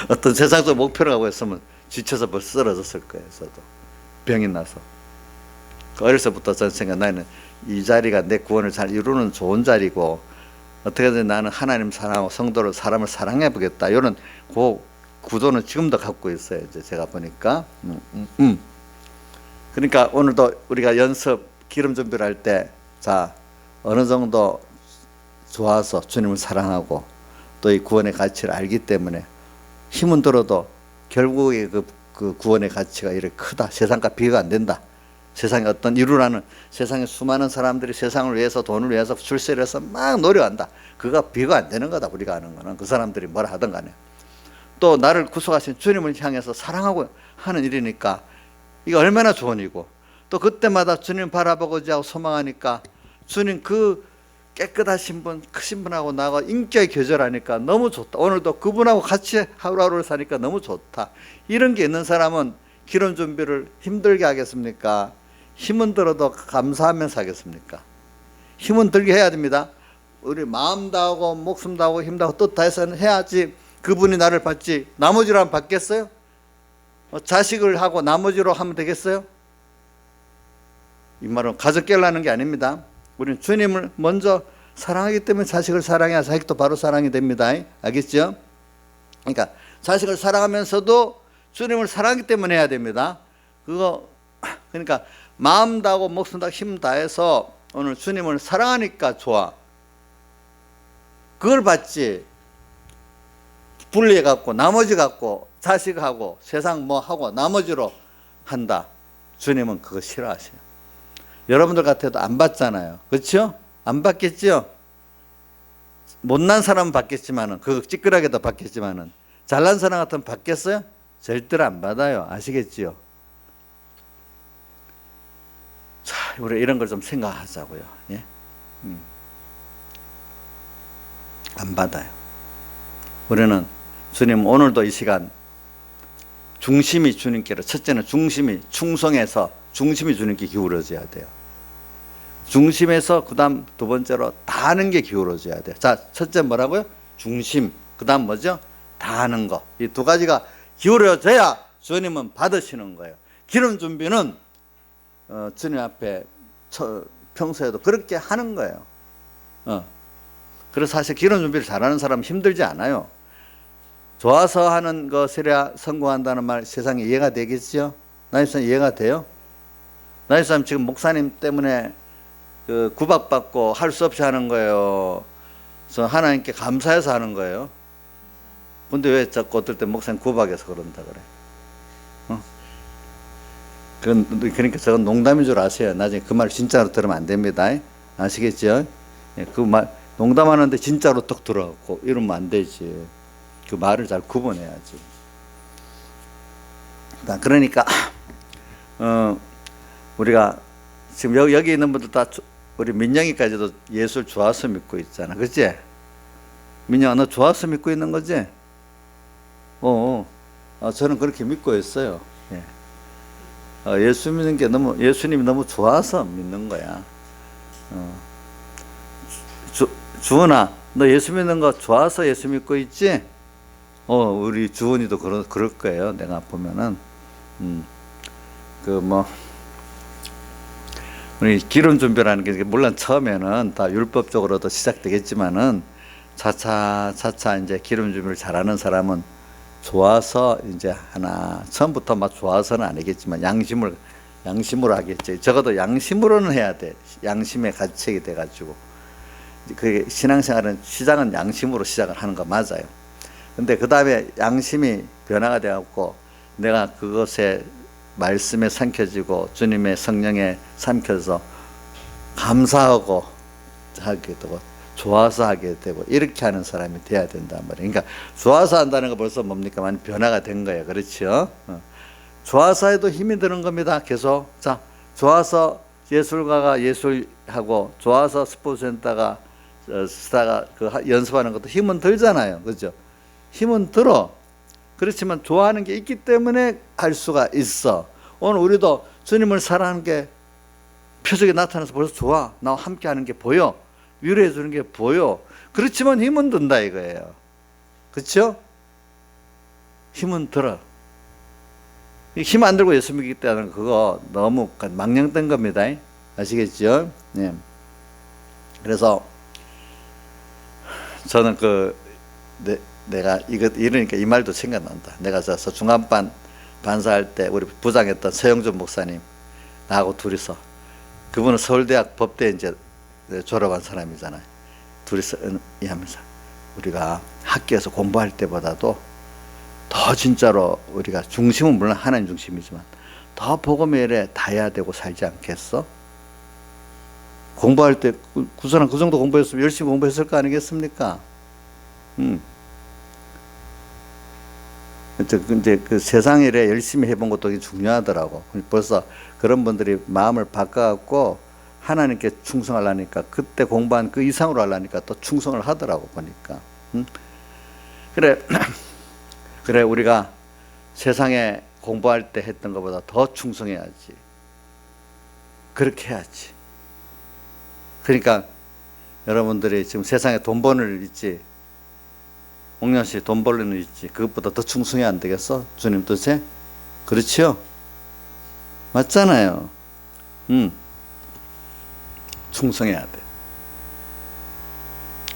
A: 어떤 세상적 목표를 하고 있으면 지쳐서 벌써 쓰러졌을 거예요. 저도 병이 나서 어렸을 때부터 저는 생각 나는 이 자리가 내 구원을 잘 이루는 좋은 자리고 어떻게든 나는 하나님 사랑하고 성도를 사람을 사랑해 보겠다. 이런 그 구도는 지금도 갖고 있어요. 이제 제가 보니까. 그러니까 오늘도 우리가 연습 기름 준비를 할 때 자 어느 정도 좋아서 주님을 사랑하고 또 이 구원의 가치를 알기 때문에 힘은 들어도 결국에 그 구원의 가치가 이렇게 크다. 세상과 비교가 안 된다. 세상에 어떤 이루라는 세상에 수많은 사람들이 세상을 위해서 돈을 위해서 출세를 해서 막 노력한다. 그거 비교가 안 되는 거다. 우리가 아는 거는 그 사람들이 뭐라 하든 간에 또 나를 구속하신 주님을 향해서 사랑하고 하는 일이니까 이게 얼마나 좋은 일이고 또 그때마다 주님 바라보고자 하고 소망하니까 주님 그 깨끗하신 분 크신 분하고 나가 인격이 교절하니까 너무 좋다. 오늘도 그분하고 같이 하루하루를 사니까 너무 좋다. 이런 게 있는 사람은 기름 준비를 힘들게 하겠습니까? 힘은 들어도 감사하면서 하겠습니까? 힘은 들게 해야 됩니다. 우리 마음 다하고 목숨 다하고 힘 다하고 뜻 다해서 해야지 그분이 나를 받지 나머지로 하면 받겠어요? 자식을 하고 나머지로 하면 되겠어요? 이 말은 가족 깨려는 게 아닙니다. 우리는 주님을 먼저 사랑하기 때문에 자식을 사랑해야 자식도 바로 사랑이 됩니다. 알겠죠? 그러니까 자식을 사랑하면서도 주님을 사랑하기 때문에 해야 됩니다. 그러니까 마음 다하고 목숨 다하고 힘 다해서 오늘 주님을 사랑하니까 좋아. 그걸 받지 분리해 갖고 나머지 갖고 자식하고 세상 뭐 하고 나머지로 한다. 주님은 그거 싫어하세요. 여러분들 같아도 안 받잖아요. 그렇죠? 안 받겠죠? 못난 사람은 받겠지만은 그거 찌끄라게도 받겠지만은 잘난 사람 같으면 받겠어요? 절대로 안 받아요. 아시겠지요? 자, 우리 이런 걸 좀 생각하자고요. 예? 안 받아요. 우리는 주님 오늘도 이 시간 중심이 주님께로 첫째는 중심이 충성해서 중심이 주님께 기울어져야 돼요. 중심에서 그 다음 두 번째로 다하는 게 기울어져야 돼요. 자, 첫째 뭐라고요? 중심. 그 다음 뭐죠? 다하는 거. 이 두 가지가 기울어져야 주님은 받으시는 거예요. 기름 준비는 주님 앞에 평소에도 그렇게 하는 거예요. 그래서 사실 기름 준비를 잘하는 사람은 힘들지 않아요. 좋아서 하는 것이라 성공한다는 말 세상에 이해가 되겠죠? 나이사 이해가 돼요? 나이사 지금 목사님 때문에 그 구박받고 할 수 없이 하는 거예요. 그래서 하나님께 감사해서 하는 거예요. 근데 왜 자꾸 어떨 때 목사님 구박해서 그런다 그래? 그러니까 저건 농담인 줄 아세요. 나중에 그 말 진짜로 들으면 안 됩니다. 아시겠죠? 그 말 농담하는데 진짜로 딱 들어갖고 이러면 안 되지. 그 말을 잘 구분해야지. 그러니까 우리가 지금 여기 있는 분들 다 우리 민영이까지도 예수를 좋아서 믿고 있잖아. 그치? 민영아 너 좋아서 믿고 있는 거지? 저는 그렇게 믿고 있어요. 예. 예수 믿는 게 예수님이 너무 좋아서 믿는 거야. 주은아, 너 예수 믿는 거 좋아서 예수 믿고 있지? 우리 주은이도 그럴 거예요. 내가 보면은, 우리 기름 준비라는 게 물론 처음에는 다 율법적으로도 시작되겠지만은 차차 이제 기름 준비를 잘하는 사람은 좋아서 이제 처음부터 막 좋아서는 아니겠지만 양심으로 하겠지. 적어도 양심으로는 해야 돼. 양심의 가책이 돼가지고. 그 신앙생활은 시작은 양심으로 시작을 하는 거 맞아요. 근데 그 다음에 양심이 변화가 돼갖고 내가 그것에 말씀에 삼켜지고 주님의 성령에 삼켜서 감사하고 하게 되고 좋아서 하게 되고 이렇게 하는 사람이 돼야 된단 말이에요. 그러니까 좋아서 한다는 거 벌써 뭡니까? 많이 변화가 된 거예요. 그렇죠? 좋아서 해도 힘이 드는 겁니다. 계속. 자, 좋아서 예술가가 예술하고 좋아서 스포츠센터가 스타가 연습하는 것도 힘은 들잖아요. 그렇죠? 힘은 들어. 그렇지만 좋아하는 게 있기 때문에 할 수가 있어. 오늘 우리도 주님을 사랑하는 게 표적이 나타나서 벌써 좋아. 나와 함께 하는 게 보여. 위로해 주는 게 보여. 그렇지만 힘은 든다 이거예요. 그렇죠? 힘은 들어. 힘 안 들고 예수 믿기 때문에 그거 너무 망령된 겁니다. 아시겠죠? 네. 그래서 저는 내가 이러니까 이 말도 생각난다. 내가 저 중간반 반사할 때 우리 부장했던 서영준 목사님 나하고 둘이서 그분은 서울대학 법대 이제 졸업한 사람이잖아요. 둘이서 하면서 우리가 학교에서 공부할 때보다도 더 진짜로 우리가 중심은 물론 하나님 중심이지만 더 복음의 일에 다해야 되고 살지 않겠어? 공부할 때 그 사람 그 정도 공부했으면 열심히 공부했을 거 아니겠습니까? 이제 그 세상 일에 열심히 해본 것도 중요하더라고. 벌써 그런 분들이 마음을 바꿔갖고 하나님께 충성하려니까 그때 공부한 그 이상으로 하려니까 또 충성을 하더라고 보니까. 그래 우리가 세상에 공부할 때 했던 것보다 더 충성해야지. 그렇게 해야지. 그러니까 여러분들이 지금 세상에 돈 버는 일 있지. 옥년 씨 돈 벌는 일 있지. 그것보다 더 충성해야 안 되겠어? 주님 뜻에? 그렇지요? 맞잖아요. 충성해야 돼.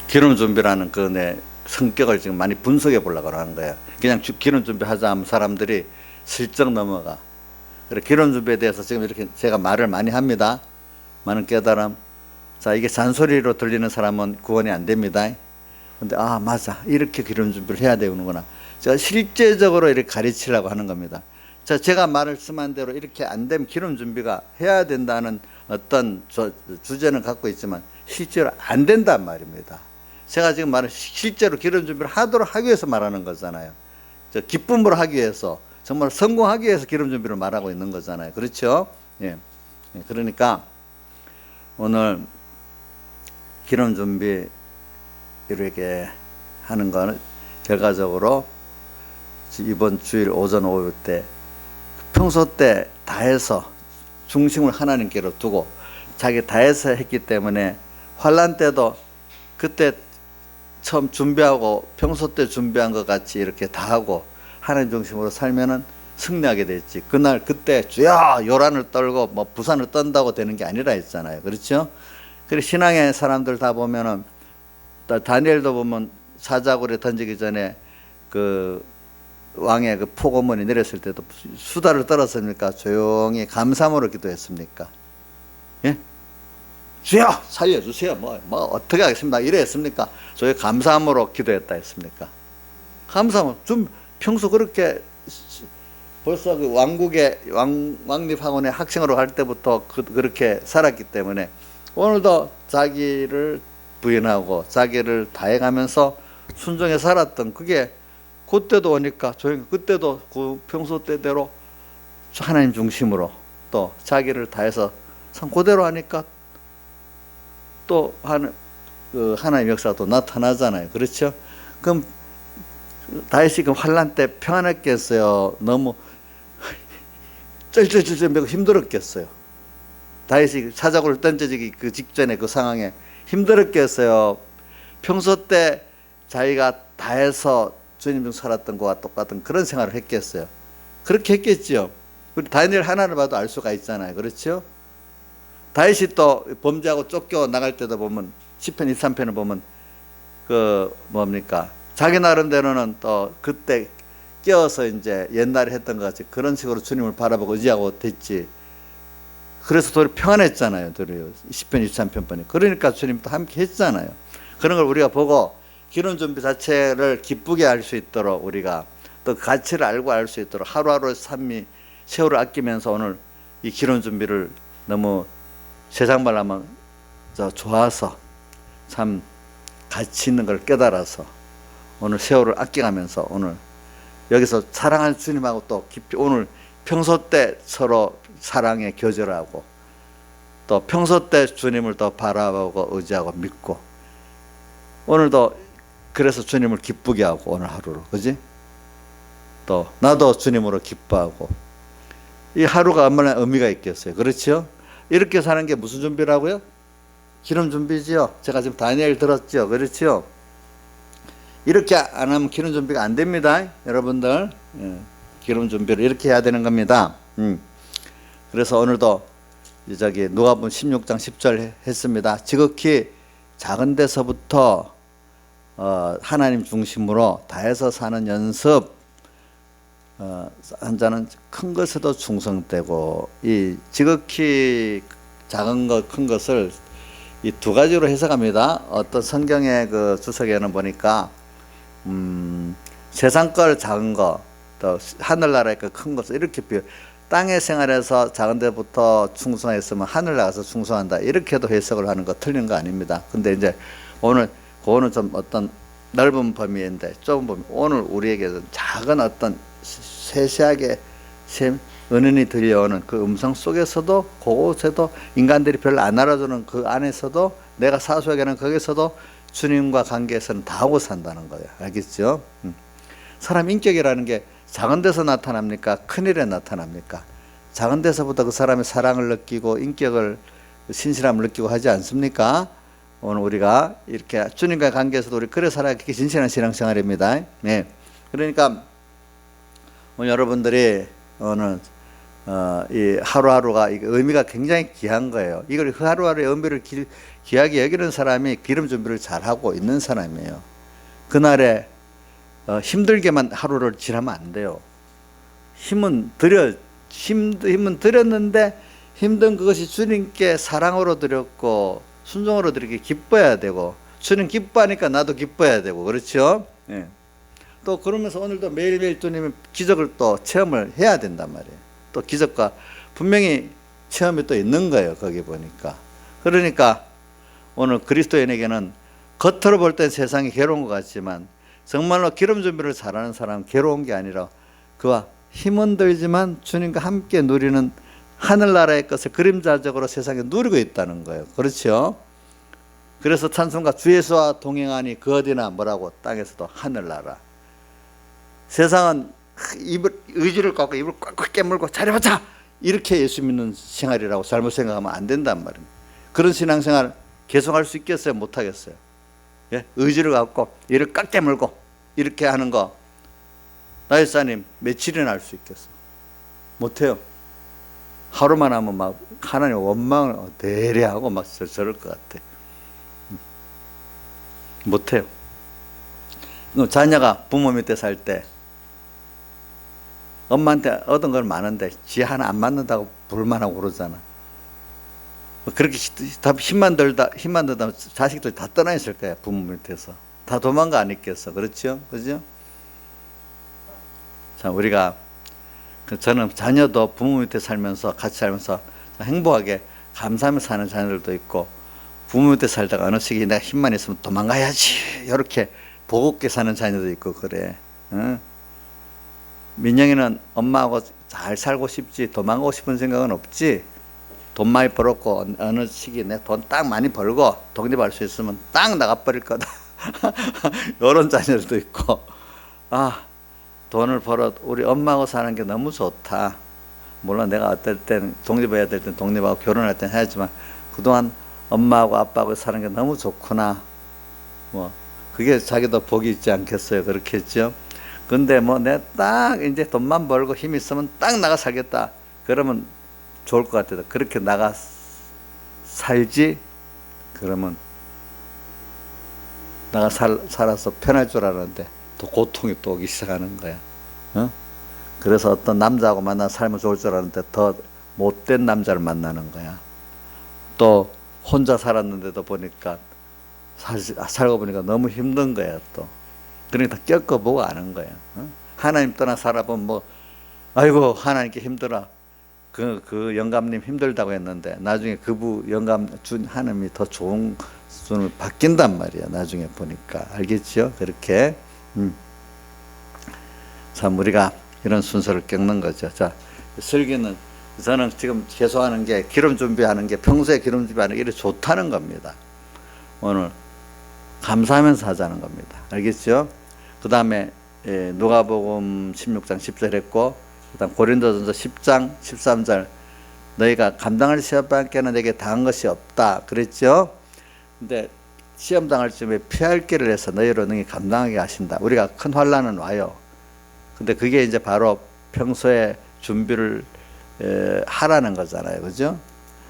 A: 기름 준비라는 그 내 성격을 지금 많이 분석해 보려고 하는 거야. 그냥 기름 준비하자 하면 사람들이 슬쩍 넘어가. 그래 기름 준비에 대해서 지금 이렇게 제가 말을 많이 합니다. 많은 깨달음. 자, 이게 잔소리로 들리는 사람은 구원이 안 됩니다. 근데 맞아, 이렇게 기름 준비를 해야 되는구나. 제가 실제적으로 이렇게 가르치려고 하는 겁니다. 자, 제가 말씀한 대로 이렇게 안 되면 기름 준비가 해야 된다는 어떤 주제는 갖고 있지만 실제로 안 된단 말입니다. 제가 지금 말은 실제로 기름 준비를 하기 위해서 말하는 거잖아요. 기쁨으로 하기 위해서, 정말 성공하기 위해서 기름 준비를 말하고 있는 거잖아요. 그렇죠? 예. 그러니까 오늘 기름 준비 이렇게 하는 거는 결과적으로 이번 주일 오전 오후 때 평소 때 다해서 중심을 하나님께로 두고 자기 다해서 했기 때문에 환난 때도 그때 처음 준비하고 평소 때 준비한 것 같이 이렇게 다 하고 하나님 중심으로 살면은 승리하게 됐지. 그날 그때 주야 요란을 떨고 뭐 부산을 떤다고 되는 게 아니라 했잖아요. 그렇죠? 그리고 신앙의 사람들 다 보면은 다니엘도 보면 사자굴에 던지기 전에 그 왕의 그 포고문이 내렸을 때도 수다를 떨었습니까? 조용히 감사함으로 기도했습니까? 예? 주여 살려주세요. 뭐 어떻게 하겠습니까? 이래 했습니까? 저희 감사함으로 기도했다 했습니까? 감사함. 좀 평소 그렇게 벌써 그 왕국의 왕립학원에 학생으로 갈 때부터 그렇게 살았기 때문에 오늘도 자기를 부인하고 자기를 다해가면서 순종해 살았던 그게 그때도 오니까 조용히 그때도 그 평소 때대로 하나님 중심으로 또 자기를 다해서 참 그대로 하니까 또 하나님 역사가 또 나타나잖아요. 그렇죠? 그럼 다윗이 그 환란 때 평안했겠어요? 너무 쩔쩔쩔쩔 매고 힘들었겠어요? 다윗이 사자굴을 던져지기 그 직전에 그 상황에 힘들었겠어요? 평소 때 자기가 다해서 주님 중 살았던 것과 똑같은 그런 생활을 했겠어요? 그렇게 했겠죠. 우리 다니엘 하나를 봐도 알 수가 있잖아요. 그렇죠? 다윗이 또 범죄하고 쫓겨 나갈 때도 보면 10편 23편을 보면 그 뭡니까? 자기 나름대로는 또 그때 깨어서 이제 옛날에 했던 것 같이 그런 식으로 주님을 바라보고 의지하고 됐지. 그래서 도리어 평안했잖아요. 도리어 10편 23편 보니. 그러니까 주님도 함께 했잖아요. 그런 걸 우리가 보고 기름 준비 자체를 기쁘게 할 수 있도록 우리가 또 가치를 알고 알 수 있도록 하루하루 삶이 세월을 아끼면서 오늘 이 기름 준비를 너무 세상 말로 하면 좋아서 참 가치 있는 걸 깨달아서 오늘 세월을 아껴가면서 오늘 여기서 사랑하는 주님하고 또 깊이 오늘 평소 때 서로 사랑에 교제하고 또 평소 때 주님을 더 바라보고 의지하고 믿고 오늘도 그래서 주님을 기쁘게 하고 오늘 하루로 그지? 또 나도 주님으로 기뻐하고 이 하루가 얼마나 의미가 있겠어요. 그렇죠? 이렇게 사는 게 무슨 준비라고요? 기름 준비지요. 제가 지금 다니엘 들었죠. 그렇죠? 이렇게 안 하면 기름 준비가 안 됩니다. 여러분들 기름 준비를 이렇게 해야 되는 겁니다. 그래서 오늘도 저기 누가복음 16장 10절 했습니다. 지극히 작은 데서부터 하나님 중심으로 다해서 사는 연습. 한 자는 큰 것에도 충성되고 이 지극히 작은 것, 큰 것을 이 두 가지로 해석합니다. 어떤 성경의 그 주석에는 보니까 세상 걸 작은 거, 또 하늘나라의 그 큰 것을 이렇게 땅의 생활에서 작은 데부터 충성했으면 하늘 나가서 충성한다. 이렇게도 해석을 하는 거 틀린 거 아닙니다. 근데 이제 오늘 그거는 좀 어떤 넓은 범위인데 좁은 범위. 오늘 우리에게는 작은 어떤 세세하게 은은히 들려오는 그 음성 속에서도 그곳에도 인간들이 별로 안 알아주는 그 안에서도 내가 사소하게 하는 거기서도 주님과 관계에서는 다 하고 산다는 거예요. 알겠죠? 사람 인격이라는 게 작은 데서 나타납니까? 큰 일에 나타납니까? 작은 데서부터 그 사람의 사랑을 느끼고 인격을 신실함을 느끼고 하지 않습니까? 오늘 우리가 이렇게 주님과의 관계에서도 우리 그래 살아가기 진실한 신앙생활입니다. 네. 그러니까 오늘 여러분들이 오늘 이 하루하루가 의미가 굉장히 귀한 거예요. 이걸 그 하루하루의 의미를 귀하게 여기는 사람이 기름 준비를 잘하고 있는 사람이에요. 그날에 힘들게만 하루를 지나면 안 돼요. 힘은 드렸는데 힘든 그것이 주님께 사랑으로 드렸고 순종으로 드리게 기뻐해야 되고 주님 기뻐하니까 나도 기뻐해야 되고 그렇죠? 예. 또 그러면서 오늘도 매일매일 주님의 기적을 또 체험을 해야 된단 말이에요. 또 기적과 분명히 체험이 또 있는 거예요. 거기 보니까. 그러니까 오늘 그리스도인에게는 겉으로 볼 땐 세상이 괴로운 것 같지만 정말로 기름 준비를 잘하는 사람은 괴로운 게 아니라 그와 힘은 들지만 주님과 함께 누리는 하늘나라의 것을 그림자적으로 세상에 누리고 있다는 거예요. 그렇죠? 그래서 찬송가 주 예수와 동행하니 그 어디나 뭐라고 땅에서도 하늘나라. 세상은 의지를 갖고 입을 꽉꽉 깨물고 잘해보자 이렇게 예수 믿는 생활이라고 잘못 생각하면 안 된단 말입니다. 그런 신앙생활 계속할 수 있겠어요? 못하겠어요? 예? 의지를 갖고 이를 꽉 깨물고 이렇게 하는 거 나일사님 며칠이나 할 수 있겠어? 못해요. 하루만 하면 막 하나님 원망을 대리하고 막 저럴 것 같아. 못해요. 자녀가 부모 밑에 살 때 엄마한테 얻은 건 많은데 지 하나 안 맞는다고 불만하고 그러잖아. 그렇게 힘만 들다 자식들 다 떠나 있을 거야. 부모 밑에서 다 도망가 안 있겠어. 그렇죠? 그죠? 자, 우리가 저는 자녀도 부모 밑에 살면서 같이 살면서 행복하게 감사하며 사는 자녀들도 있고, 부모 밑에 살다가 어느 시기에 내가 힘만 있으면 도망가야지 이렇게 보겁게 사는 자녀도 있고 그래. 응? 민영이는 엄마하고 잘 살고 싶지 도망가고 싶은 생각은 없지. 돈 많이 벌었고 어느 시기에 내 돈 딱 많이 벌고 독립할 수 있으면 딱 나가버릴 거다. 이런 자녀들도 있고, 아, 돈을 벌어 우리 엄마하고 사는 게 너무 좋다. 물론 내가 어떨 땐 독립해야 될 땐 독립하고 결혼할 땐 해야지만 그동안 엄마하고 아빠하고 사는 게 너무 좋구나. 뭐 그게 자기도 복이 있지 않겠어요. 그렇겠죠. 근데 뭐 내 딱 이제 돈만 벌고 힘 있으면 딱 나가 살겠다. 그러면 좋을 것 같아요. 그렇게 나가 살지. 그러면 나가 살아서 편할 줄 알았는데 또 고통이 또 오기 시작하는 거야. 어? 그래서 어떤 남자하고 만나 살면 좋을 줄 알았는데 더 못된 남자를 만나는 거야. 또 혼자 살았는데도 보니까 살고 보니까 너무 힘든 거야. 또 그러니까 겪어보고 아는 거야. 어? 하나님 떠나 살아보면 뭐 아이고 하나님께 힘들어. 그 영감님 힘들다고 했는데 나중에 그부 영감 준 하나님이 더 좋은 수준을 바뀐단 말이야. 나중에 보니까 알겠죠? 그렇게 참 우리가 이런 순서를 겪는 거죠. 자, 설교는 저는 지금 계속하는 게 기름 준비하는 게 평소에 기름 준비하는 게 이렇게 좋다는 겁니다. 오늘 감사하면서 하자는 겁니다. 알겠죠? 그 다음에 누가복음 16장 10절 했고, 그 다음 고린도전서 10장 13절 너희가 감당할 시험밖에는 내게 당한 것이 없다 그랬죠? 근데 시험 당할 쯤에 피할 길을 해서 너희로 능히 감당하게 하신다. 우리가 큰 환난은 와요. 근데 그게 이제 바로 평소에 준비를 하라는 거잖아요. 그죠?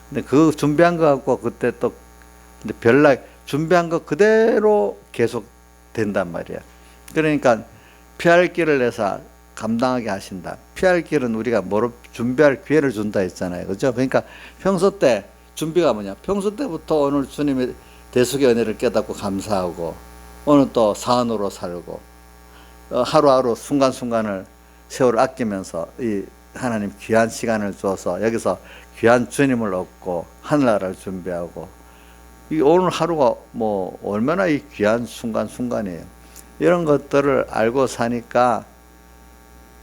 A: 근데 그 준비한 거 갖고 그때 또 근데 별날 준비한 거 그대로 계속 된단 말이야. 그러니까 피할 길을 내서 감당하게 하신다. 피할 길은 우리가 뭐로 준비할 기회를 준다 했잖아요. 그죠? 그러니까 평소 때 준비가 뭐냐? 평소 때부터 오늘 주님의 대속의 은혜를 깨닫고 감사하고, 오늘 또 사안으로 살고, 하루하루 순간순간을 세월을 아끼면서 이 하나님 귀한 시간을 줘서 여기서 귀한 주님을 얻고 하늘나라를 준비하고, 이 오늘 하루가 뭐 얼마나 이 귀한 순간순간이에요. 이런 것들을 알고 사니까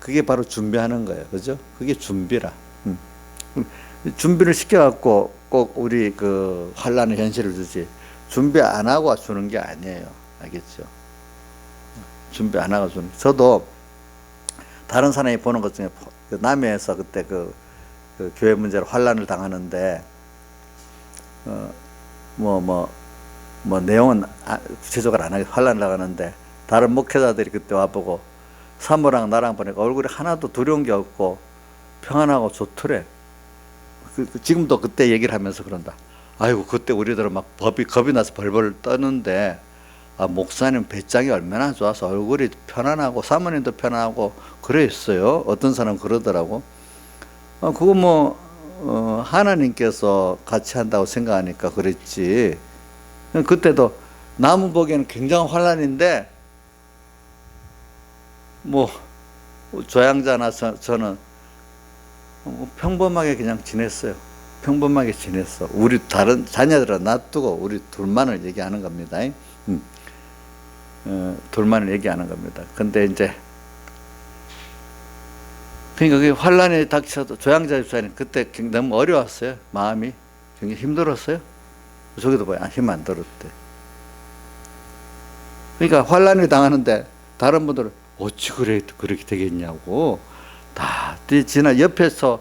A: 그게 바로 준비하는 거예요. 그죠? 그게 준비라. 준비를 시켜갖고 꼭 우리 그 환란의 현실을 주지, 준비 안 하고 주는 게 아니에요. 알겠죠? 준비 안 하고 주는. 저도 다른 사람이 보는 것 중에 남해에서 그때 그 교회 문제로 환란을 당하는데, 내용은 구체적으로 안 하게 환란을 당하는데, 다른 목회자들이 그때 와보고 사모랑 나랑 보니까 얼굴이 하나도 두려운 게 없고 평안하고 좋더래. 지금도 그때 얘기를 하면서 그런다. 아이고 그때 우리들은 막 겁이 나서 벌벌 떠는데, 아, 목사님 배짱이 얼마나 좋아서 얼굴이 편안하고 사모님도 편안하고 그랬어요. 어떤 사람은 그러더라고. 그거 하나님께서 같이 한다고 생각하니까 그랬지. 그때도 남은 보기에는 굉장한 환란인데 조양자나 저는 평범하게 그냥 지냈어요. 평범하게 지냈어. 우리 다른 자녀들은 놔두고 우리 둘만을 얘기하는 겁니다. 둘만을 얘기하는 겁니다. 근데 이제 그러니까 그 환란이 닥쳐도 조양자 집사님 그때 너무 어려웠어요. 마음이 굉장히 힘들었어요. 저기도 봐요. 힘 안 들었대. 그러니까 환란이 당하는데 다른 분들은 어찌 그렇게 되겠냐고 다 지나 옆에서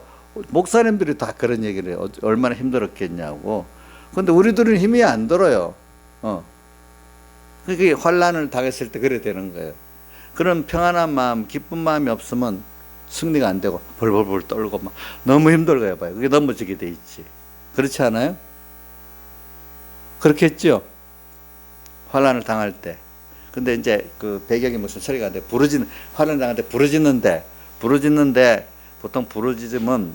A: 목사님들이 다 그런 얘기를 해요. 얼마나 힘들었겠냐고. 근데 우리들은 힘이 안 들어요. 그게 환란을 당했을 때 그래 되는 거예요. 그런 평안한 마음, 기쁜 마음이 없으면 승리가 안 되고 벌벌벌 떨고 막 너무 힘들어요. 봐요. 그게 넘어지게 돼 있지. 그렇지 않아요? 그렇겠죠? 환란을 당할 때. 근데 이제 그 배경이 무슨 소리가 안 돼. 화를 나는데 부르짖는데 보통 부르짖으면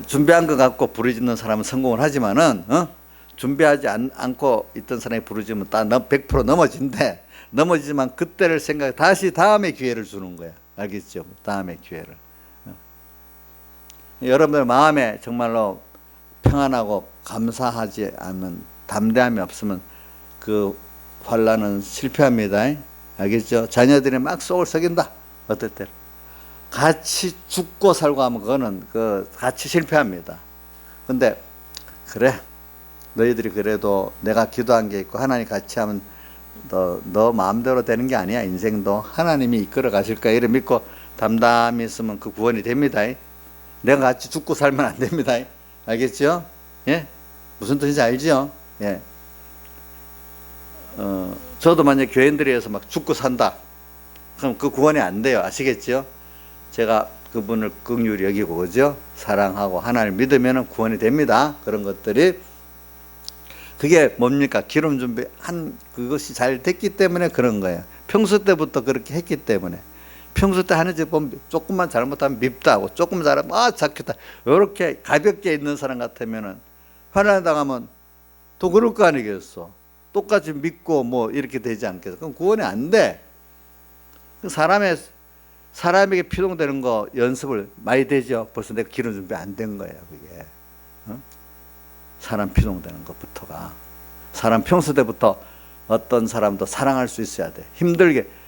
A: 준비한 것 갖고 부르짖는 사람은 성공을 하지만은 준비하지 않고 있던 사람이 부르짖으면 딱 100% 넘어진대. 넘어지지만 그때를 생각해 다시 다음에 기회를 주는 거야. 알겠죠? 다음에 기회를. 여러분들 마음에 정말로 평안하고 감사하지 않으면, 담대함이 없으면 그 환란은 실패합니다. 알겠죠? 자녀들이 막 속을 썩인다. 어떨 때 같이 죽고 살고 하면 그거는 같이 실패합니다. 근데 그래, 너희들이 그래도 내가 기도한 게 있고 하나님 같이 하면 너 마음대로 되는 게 아니야. 인생도 하나님이 이끌어 가실 거야. 이래 믿고 담담히 있으면 그 구원이 됩니다. 내가 같이 죽고 살면 안 됩니다. 알겠죠? 예? 무슨 뜻인지 알죠? 예. 저도 만약 교인들에서 막 죽고 산다. 그럼 그 구원이 안 돼요. 아시겠죠? 제가 그분을 긍휼히 여기고, 그죠? 사랑하고 하나님을 믿으면 구원이 됩니다. 그런 것들이. 그게 뭡니까? 기름 준비한 그것이 잘 됐기 때문에 그런 거예요. 평소 때부터 그렇게 했기 때문에. 평소 때 하는 짓 보면 조금만 잘못하면 밉다고, 조금 잘하면 착했다. 이렇게 가볍게 있는 사람 같으면은 환난 당하면 또 그럴 거 아니겠어. 똑같이 믿고 뭐 이렇게 되지 않겠어. 그럼 구원이 안 돼. 사람에게 피동되는 거 연습을 많이 되죠. 벌써 내가 기름 준비 안 된 거예요, 그게. 사람 피동되는 것부터가. 사람 평소 때부터 어떤 사람도 사랑할 수 있어야 돼.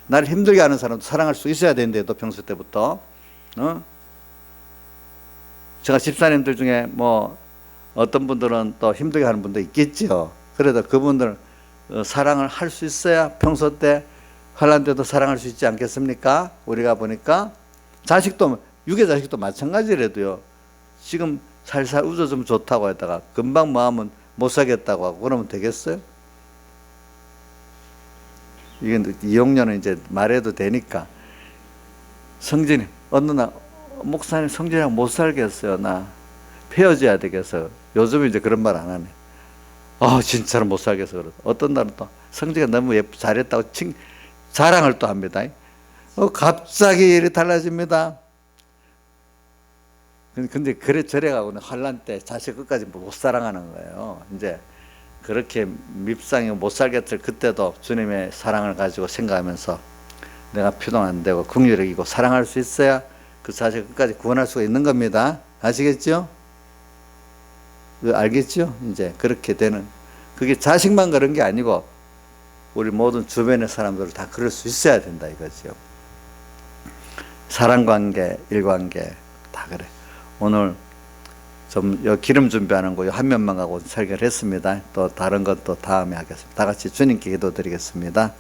A: 나를 힘들게 하는 사람도 사랑할 수 있어야 되는데도 평소 때부터. 제가 집사님들 중에 뭐 어떤 분들은 또 힘들게 하는 분도 있겠죠. 그래도 그분들 사랑을 할 수 있어야 평소 때 환난 때도 사랑할 수 있지 않겠습니까? 우리가 보니까 육의 자식도 마찬가지라도요. 지금 살살 웃어주면 좋다고 했다가 금방 마음은 못 사겠다고 하고 그러면 되겠어요? 이게 이용료는 이제 말해도 되니까. 성진이 어느 날 목사님 성진이랑 못 살겠어요. 나 헤어져야 되겠어요. 요즘 이제 그런 말 안 하네. 진짜로 못 살겠어. 그러고 어떤 날은 또 성진이가 너무 잘했다고 자랑을 또 합니다. 갑자기 일이 달라집니다. 근데 그래 저래 가고는 환난 때 자식 끝까지 못 사랑하는 거예요. 이제 그렇게 밉상이고 못 살겠을 그때도 주님의 사랑을 가지고 생각하면서 내가 피동 안 되고 긍휼히 여기고 사랑할 수 있어야 그 자식 끝까지 구원할 수가 있는 겁니다. 아시겠죠? 알겠죠? 이제 그렇게 되는, 그게 자식만 그런 게 아니고 우리 모든 주변의 사람들을 다 그럴 수 있어야 된다 이거죠. 사랑관계, 일관계 다 그래. 오늘 좀 기름 준비하는 거 한 면만 가고 설교를 했습니다. 또 다른 건 또 다음에 하겠습니다. 다 같이 주님께 기도드리겠습니다.